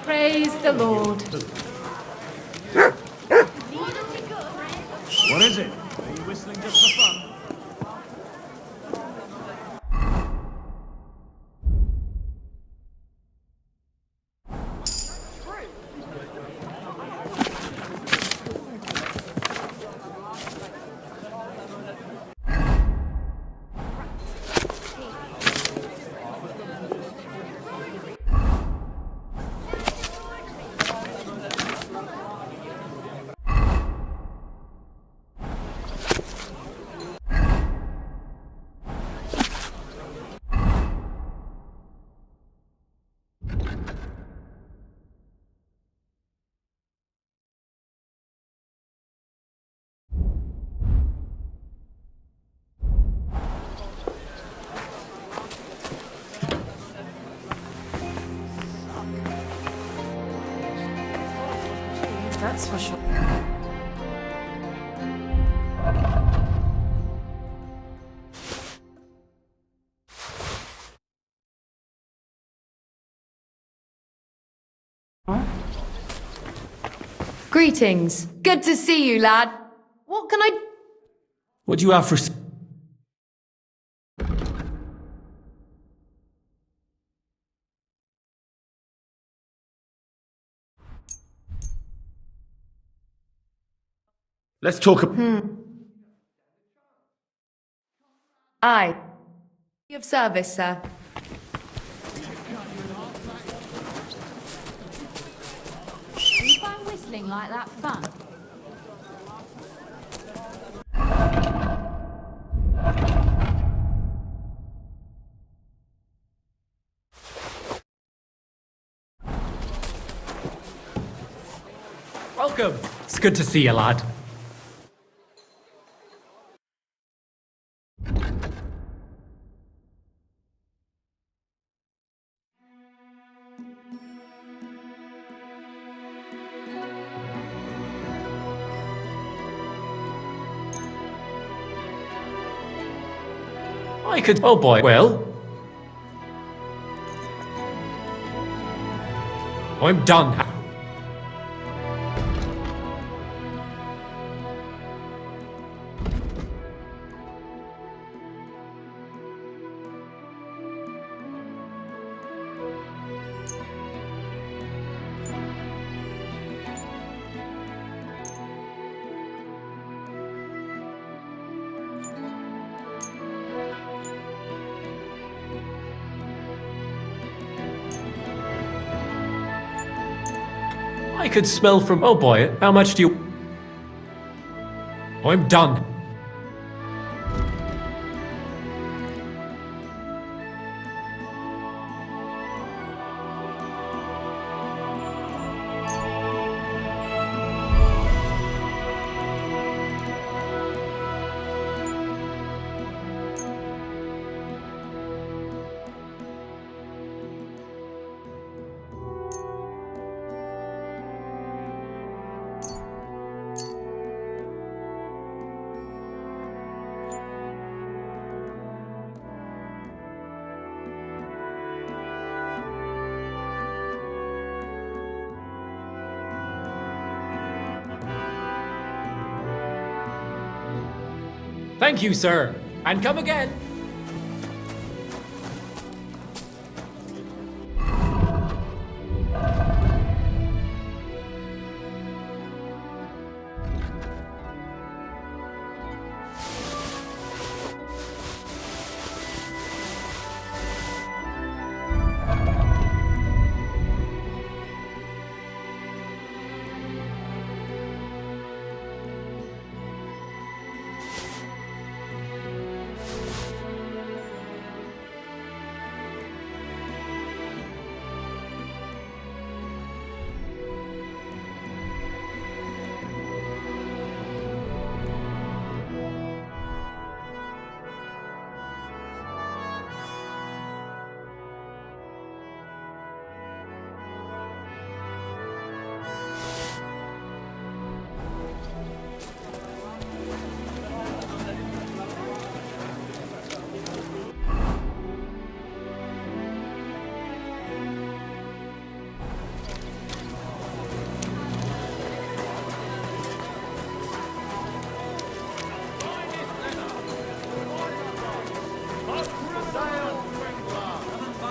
Praise the Lord. What is it? Are you whistling just for fun? That's for sure. Greetings. Good to see you, lad. What can I... What do you have for... Let's talk... Aye. Of service, sir. Do you find whistling like that fun? Welcome. It's good to see you, lad. I could... Oh boy. Well... I'm done now. I could smell from... Oh boy, how much do you... I'm done. Thank you, sir. And come again.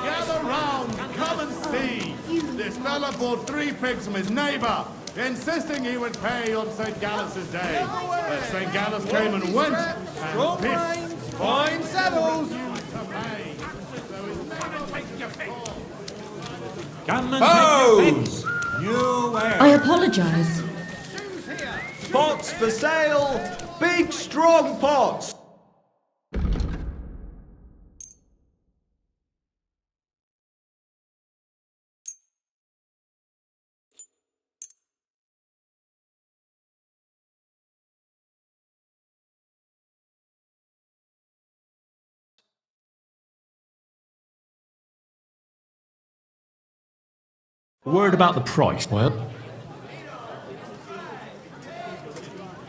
Gather round, come and see. This fella bought 3 pigs from his neighbour, insisting he would pay on St. Gallus's day. But St. Gallus came and went, and pissed. Fine saddles. Come and take your picks. I apologize. Pots for sale! Big, strong pots! Word about the price. Well,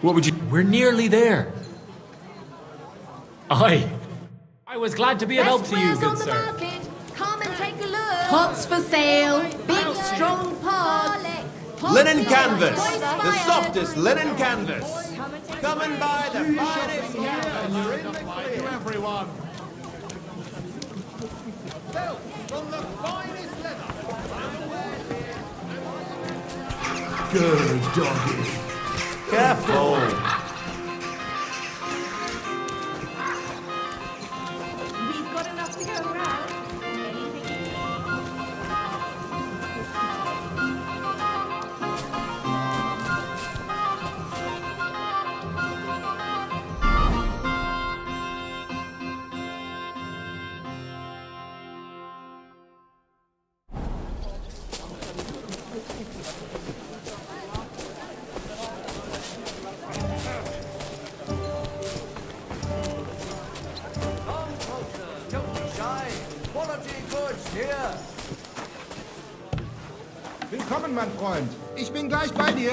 what would you... We're nearly there. I was glad to be of help to you, good sir. Come and take a look. Pots for sale. Big, strong pots. Linen canvas! The softest linen canvas! Come and buy the finest canvas! To everyone. From the finest leather. Good doggy. Careful! We've got enough to go around. Willkommen, mein Freund. Ich bin gleich bei dir.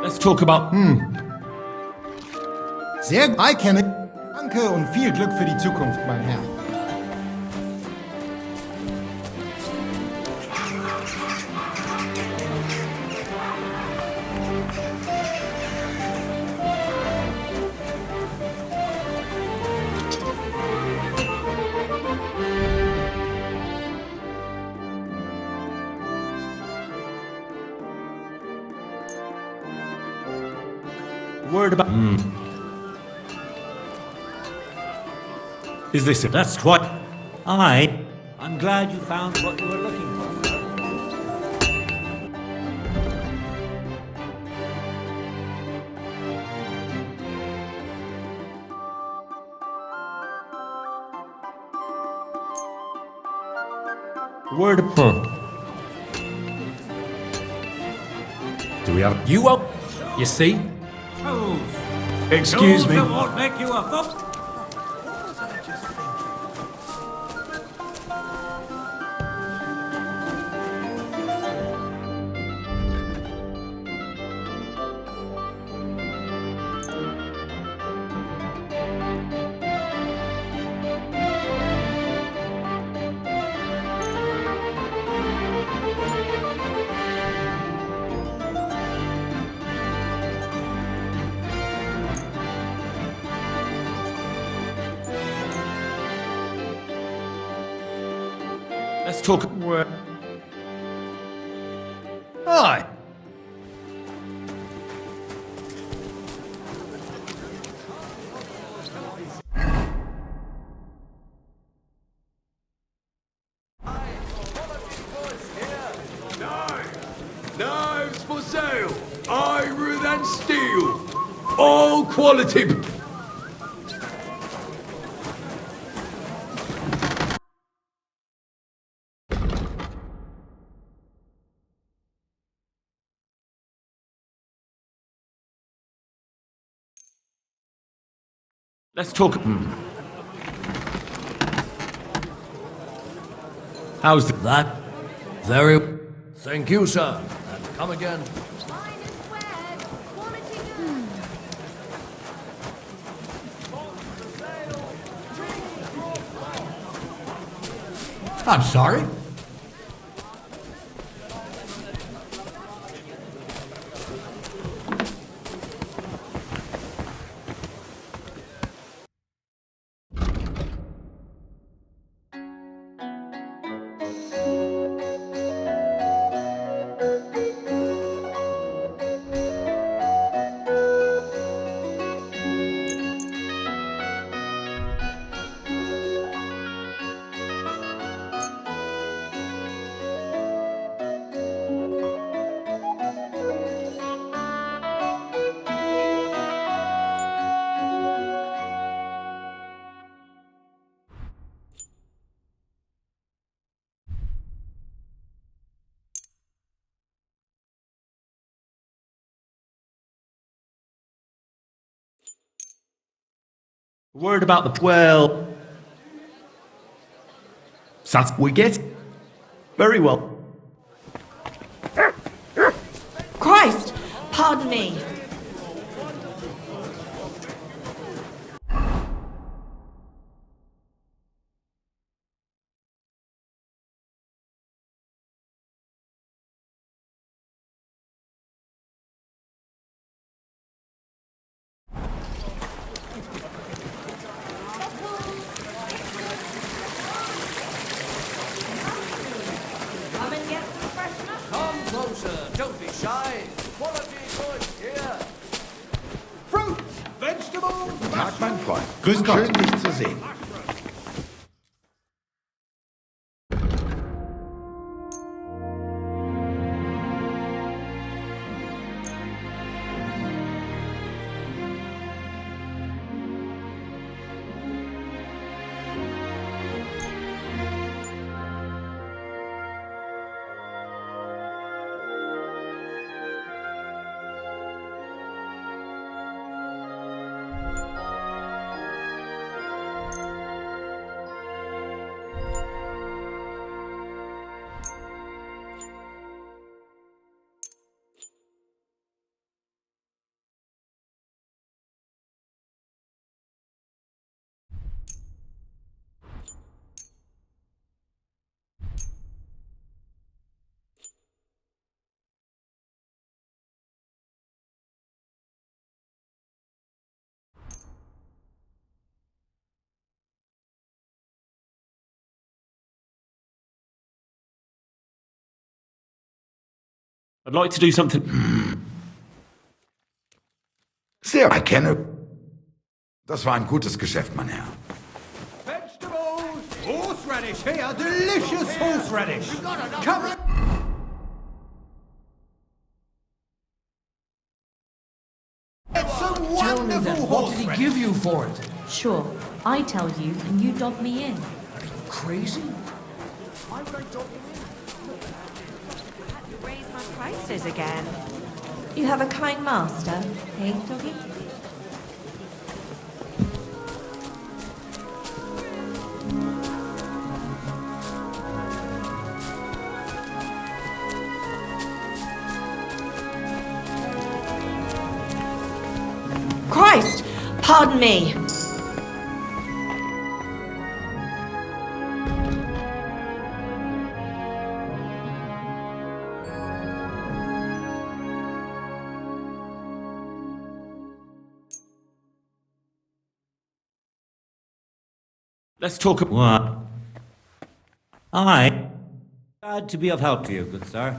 Let's talk about... Sehr gut. I kenne. Danke und viel Glück für die Zukunft, mein Herr. Word about... Is this it? That's quite... I'm glad you found what you were looking for. Word of... Do we have... You won't... You see? Excuse me. won't make you a fool. Let's talk... Aye. Knives for sale! Iron and steel! All quality! Let's talk... How's that? Very... Thank you, sir. And come again. I'm sorry. Word about the... Well... Sat we get... Very well. Christ! Pardon me. Come closer, don't be shy. Quality goods here. Fruits, vegetables, Tag, mein Freund. Grüß Gott. Schön, dich zu sehen. I'd like to do something... Sehr erkenne. Das war ein gutes Geschäft, mein Herr. Vegetables, horseradish here, delicious horseradish. Come on. It's a Tell me then, wonderful what did he horseradish. give you for it? Sure, I tell you and you dob me in. Crazy? Raise my prices again. You have a kind master, eh, doggy? Christ! Pardon me! Let's talk. What? Aye. Glad to be of help to you, good sir.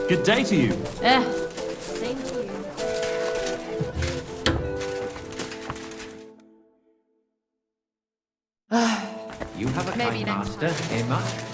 Good day to you. Same to you. You have a Maybe kind next master, eh, much?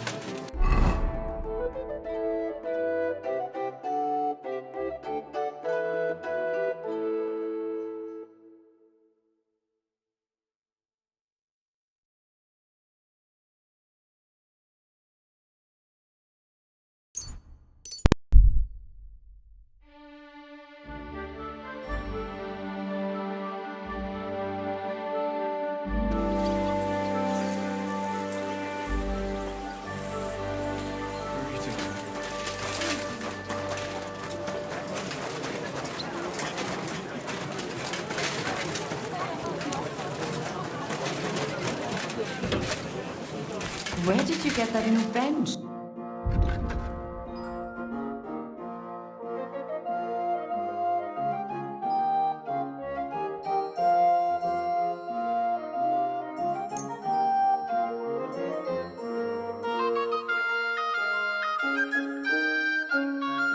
Where did you get that new bench?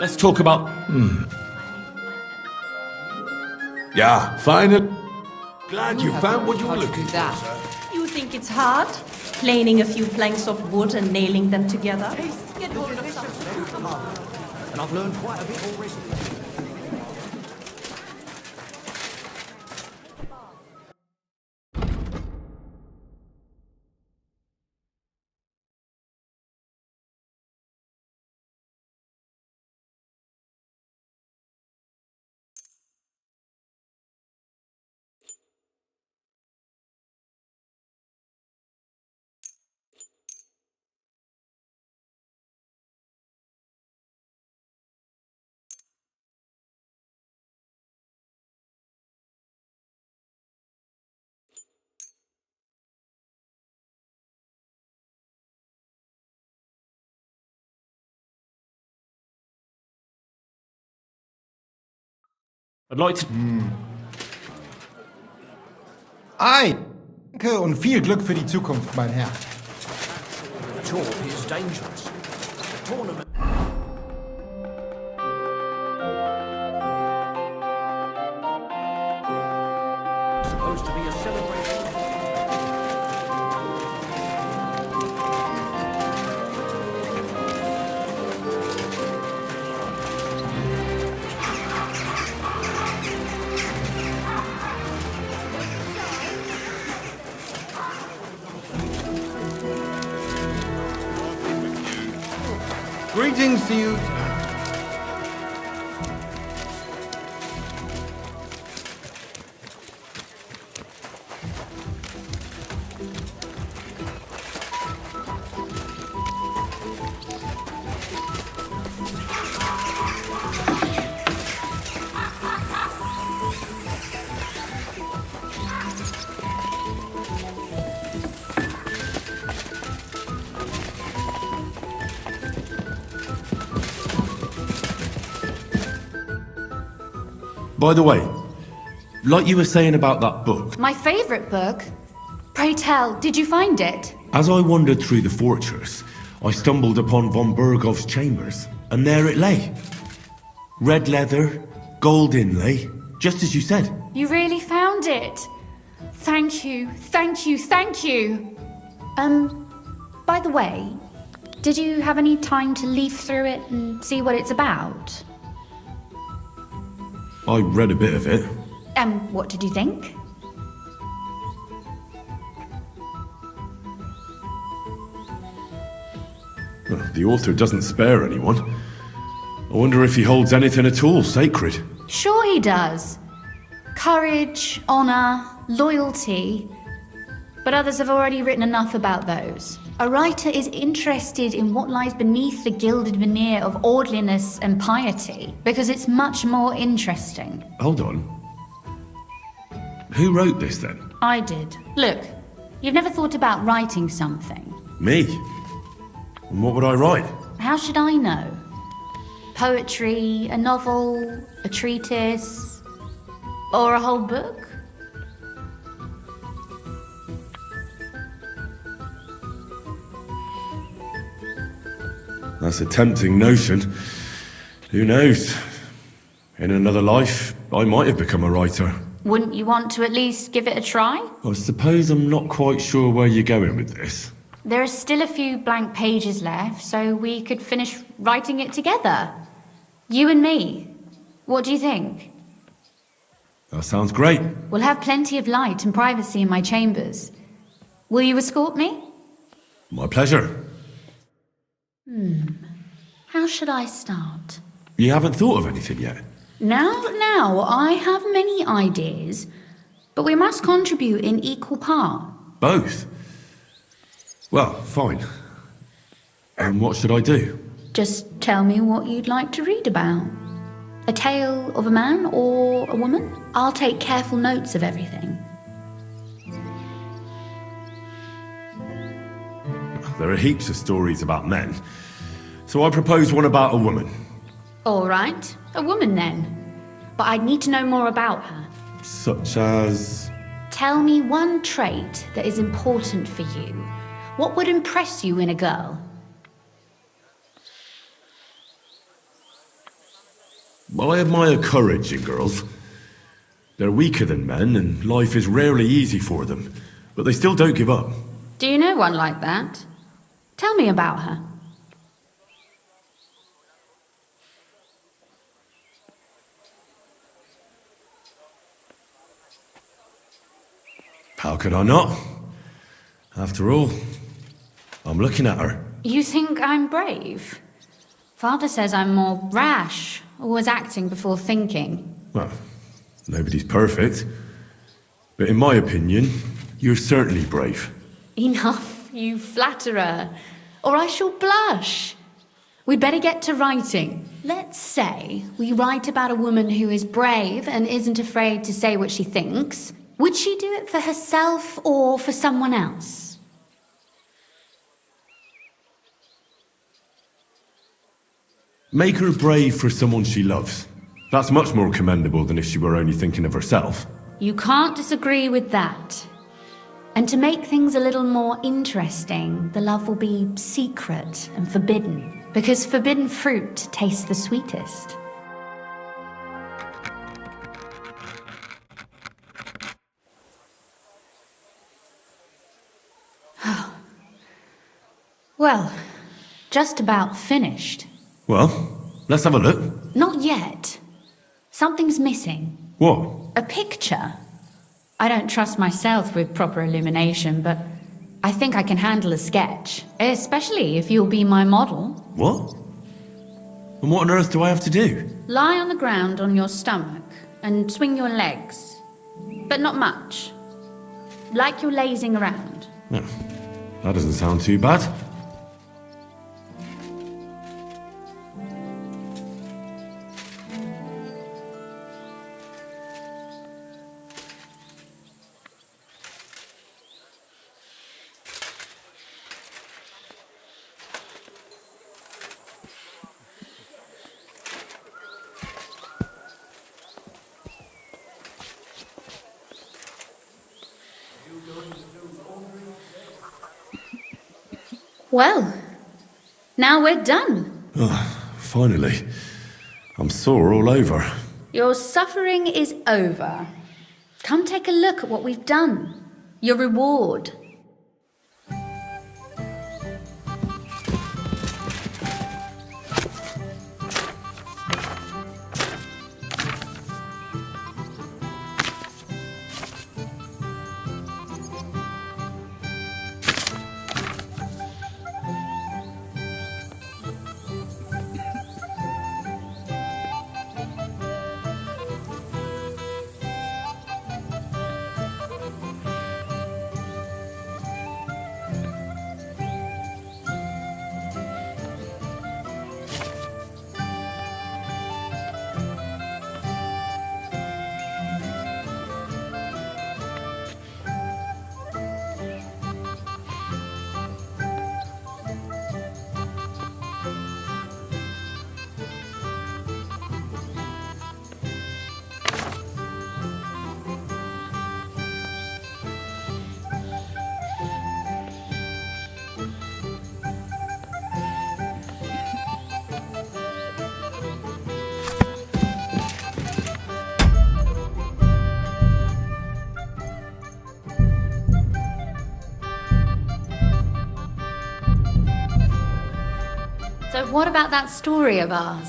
Let's talk about. Yeah, fine. Glad you found what you were looking for, sir. You think it's hard? Planing a few planks of wood and nailing them together? Get hold of something. And I've learned quite a bit already. I'd like to. Ei! Danke und viel Glück für die Zukunft, mein Herr. The talk is dangerous. The tournament. Supposed to be a celebration. Greetings to you. By the way, like you were saying about that book, My favourite book? Pray tell, did you find it? as I wandered through the fortress, I stumbled upon von Burgov's chambers, and there it lay. Red leather, gold inlay, just as you said. You really found it? Thank you, thank you, thank you. By the way, did you have any time to leaf through it and see what it's about? I read a bit of it. What did you think? Well, the author doesn't spare anyone. I wonder if he holds anything at all sacred. Sure he does. Courage, honour, loyalty. But others have already written enough about those. A writer is interested in what lies beneath the gilded veneer of orderliness and piety, because it's much more interesting. Hold on. Who wrote this then? I did. Look, you've never thought about writing something. Me? And what would I write? How should I know? Poetry, a novel, a treatise, or a whole book? That's a tempting notion. Who knows? In another life, I might have become a writer. Wouldn't you want to at least give it a try? I suppose I'm not quite sure where you're going with this. There are still a few blank pages left, so we could finish writing it together. You and me. What do you think? That sounds great. We'll have plenty of light and privacy in my chambers. Will you escort me? My pleasure. How should I start? You haven't thought of anything yet? Now, I have many ideas, but we must contribute in equal part. Both? Well, fine. And what should I do? Just tell me what you'd like to read about. A tale of a man or a woman? I'll take careful notes of everything. There are heaps of stories about men. So I propose one about a woman. All right, a woman then. But I'd need to know more about her. Such as... Tell me one trait that is important for you. What would impress you in a girl? I admire courage in girls. They're weaker than men, and life is rarely easy for them. But they still don't give up. Do you know one like that? Tell me about her. How could I not? After all, I'm looking at her. You think I'm brave? Father says I'm more rash, always acting before thinking. Well, nobody's perfect. But in my opinion, you're certainly brave. Enough, you flatterer, or I shall blush. We'd better get to writing. Let's say we write about a woman who is brave and isn't afraid to say what she thinks. Would she do it for herself or for someone else? Make her brave for someone she loves. That's much more commendable than if she were only thinking of herself. You can't disagree with that. And to make things a little more interesting, the love will be secret and forbidden, because forbidden fruit tastes the sweetest. Well, just about finished. Well, let's have a look. Not yet. Something's missing. What? A picture. I don't trust myself with proper illumination, but I think I can handle a sketch, especially if you'll be my model. What? And what on earth do I have to do? Lie on the ground on your stomach and swing your legs. But not much. Like you're lazing around. Yeah, that doesn't sound too bad. Well, now we're done. Oh, finally. I'm sore all over. Your suffering is over. Come take a look at what we've done. Your reward. So what about that story of ours?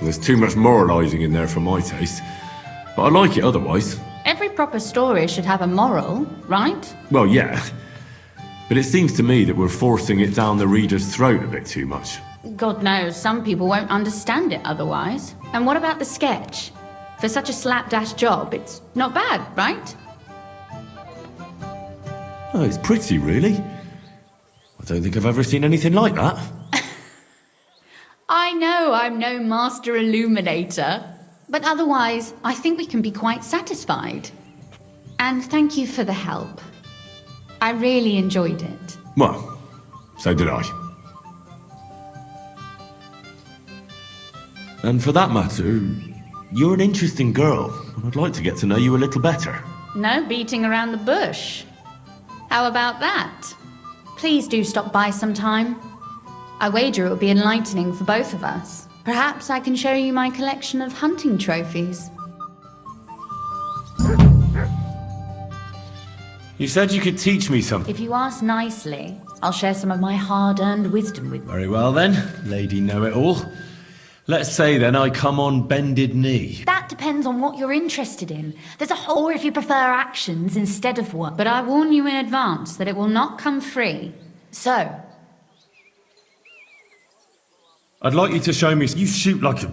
There's too much moralising in there for my taste. But I like it otherwise. Every proper story should have a moral, right? Well, yeah. But it seems to me that we're forcing it down the reader's throat a bit too much. God knows, some people won't understand it otherwise. And what about the sketch? For such a slapdash job, it's not bad, right? Oh, it's pretty, really. I don't think I've ever seen anything like that. I know I'm no master illuminator, but otherwise, I think we can be quite satisfied. And thank you for the help. I really enjoyed it. Well, so did I. And for that matter, you're an interesting girl, and I'd like to get to know you a little better. No beating around the bush. How about that? Please do stop by sometime. I wager it will be enlightening for both of us. Perhaps I can show you my collection of hunting trophies. You said you could teach me something. If you ask nicely, I'll share some of my hard-earned wisdom with you. Very well then, Lady Know-It-All. Let's say then I come on bended knee. That depends on what you're interested in. There's a whole, or if you prefer actions instead of words. But I warn you in advance that it will not come free. So, I'd like you to show me. You shoot like a.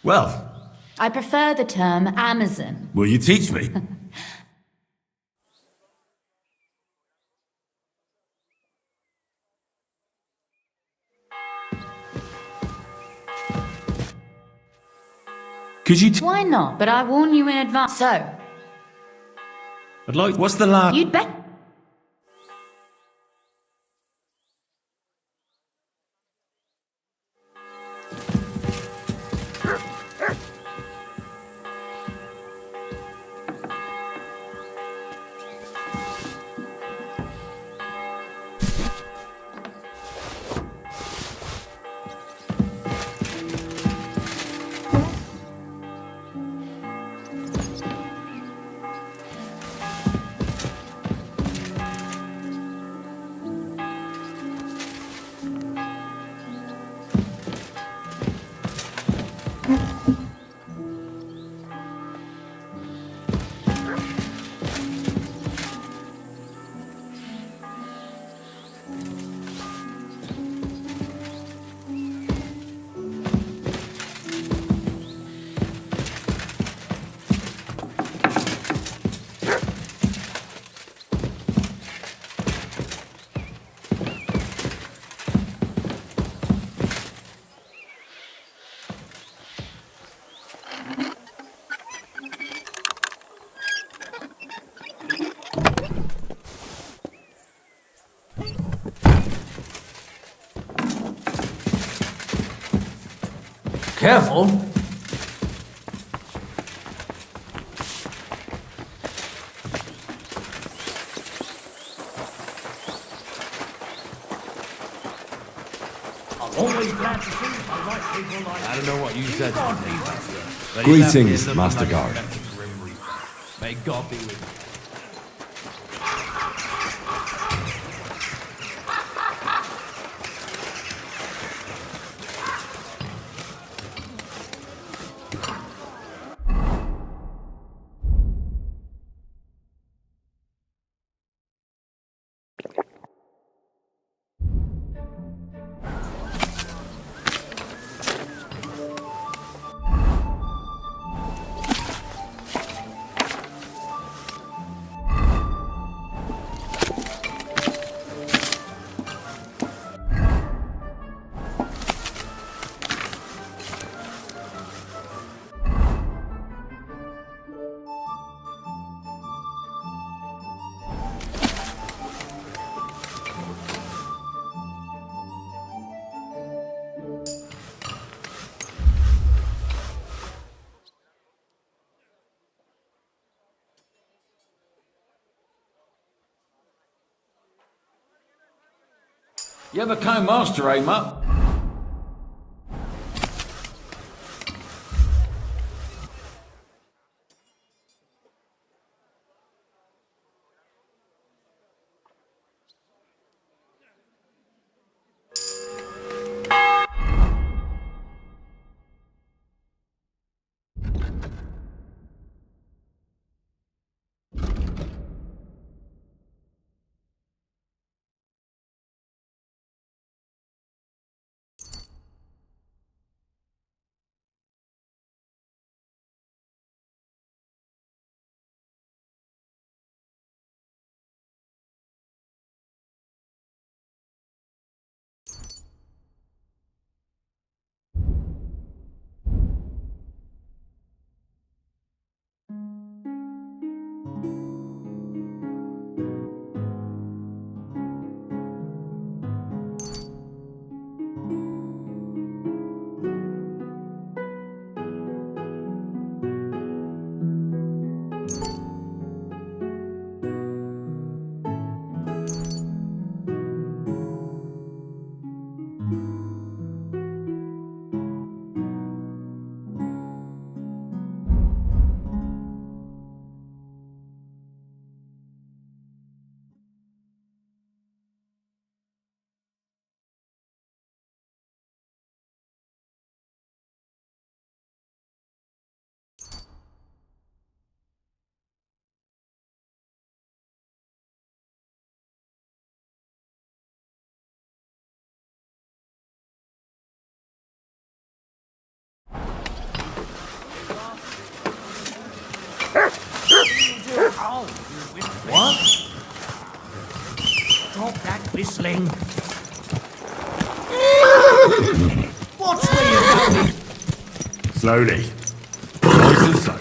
Well. I prefer the term Amazon. Will you teach me? Could you? Why not? But I warn you in advance. So, I'd like. What's the last? you'd bet. Careful! Always glad to see the right people like I don't know what you said. But Greetings, if that is Master the Guard. Grim Reaper. May God be with you. You ever came master, eh, Mutt? What? Stop that whistling. What's where you're going? Slowly. Nice and slow.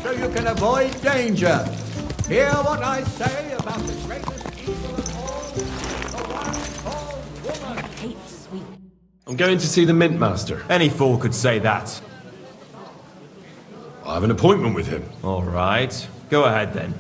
So you can avoid danger. Hear what I say about the greatest evil of all, the one called woman. Hates sweet. I'm going to see the Mint Master. Any fool could say that. I have an appointment with him. All right. Go ahead then.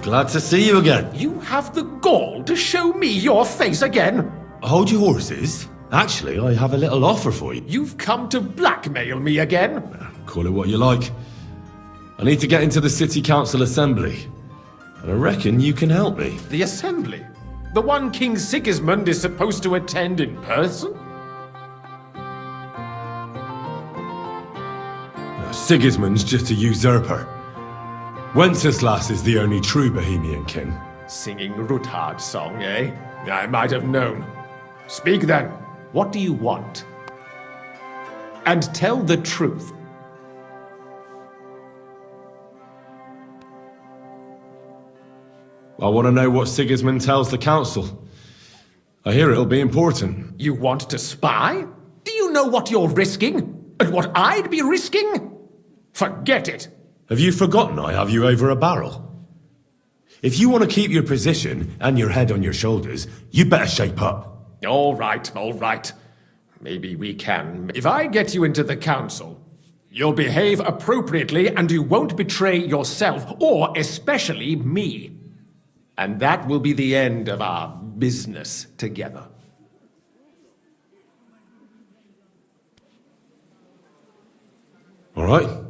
Glad to see you again. You have the gall to show me your face again? Hold your horses. Actually, I have a little offer for you. You've come to blackmail me again? Call it what you like. I need to get into the City Council Assembly. And I reckon you can help me. The Assembly? The one King Sigismund is supposed to attend in person? Sigismund's just a usurper. Wenceslas is the only true Bohemian king. Singing Ruthard's song, eh? I might have known. Speak then. What do you want? And tell the truth. I want to know what Sigismund tells the council. I hear it'll be important. You want to spy? Do you know what you're risking? And what I'd be risking? Forget it. Have you forgotten I have you over a barrel? If you want to keep your position and your head on your shoulders, you better shape up. All right. Maybe we can. If I get you into the council, you'll behave appropriately and you won't betray yourself, or especially me. And that will be the end of our business together. All right.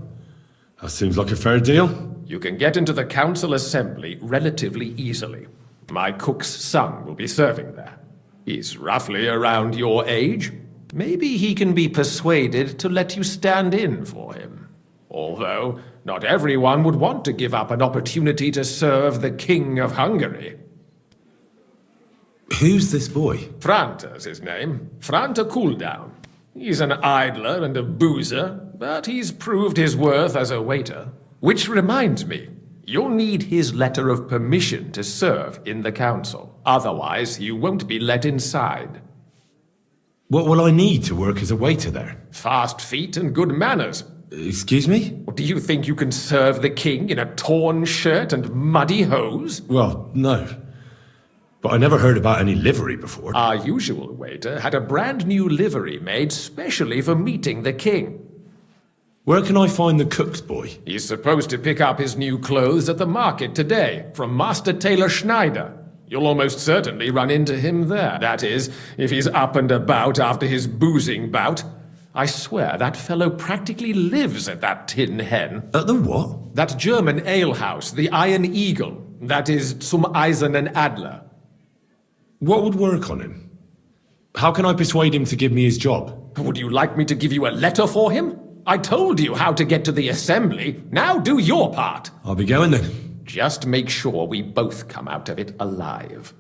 That seems like a fair deal. You can get into the council assembly relatively easily. My cook's son will be serving there. He's roughly around your age. Maybe he can be persuaded to let you stand in for him. Although, not everyone would want to give up an opportunity to serve the King of Hungary. Who's this boy? Franta's his name. Franta Cooldown. He's an idler and a boozer, but he's proved his worth as a waiter. Which reminds me, you'll need his letter of permission to serve in the council. Otherwise, you won't be let inside. What will I need to work as a waiter there? Fast feet and good manners. Excuse me? Do you think you can serve the king in a torn shirt and muddy hose? Well, no. But I never heard about any livery before. Our usual waiter had a brand new livery made specially for meeting the king. Where can I find the cook's boy? He's supposed to pick up his new clothes at the market today, from Master Tailor Schneider. You'll almost certainly run into him there. That is, if he's up and about after his boozing bout. I swear that fellow practically lives at that Tin Hen. At the what? That German alehouse, the Iron Eagle. That is Zum Eisernen Adler. What would work on him? How can I persuade him to give me his job? Would you like me to give you a letter for him? I told you how to get to the assembly. Now do your part. I'll be going then. Just make sure we both come out of it alive.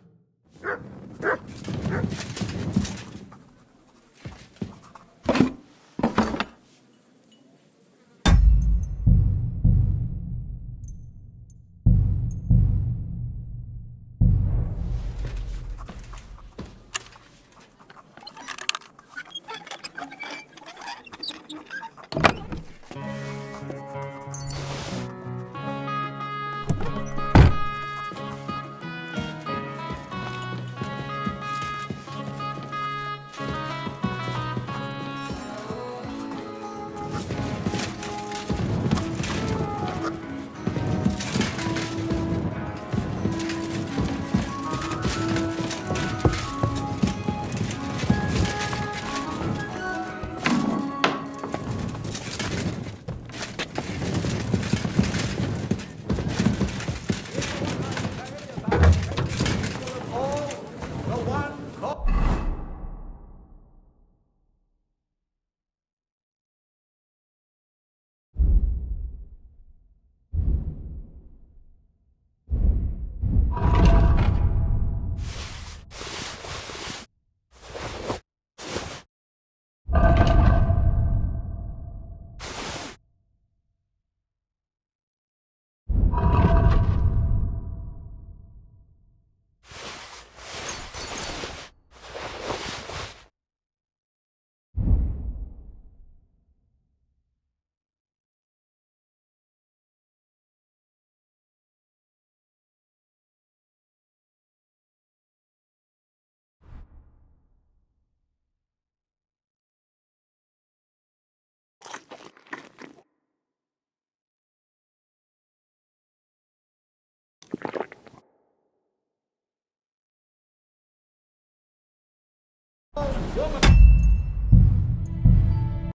Woman!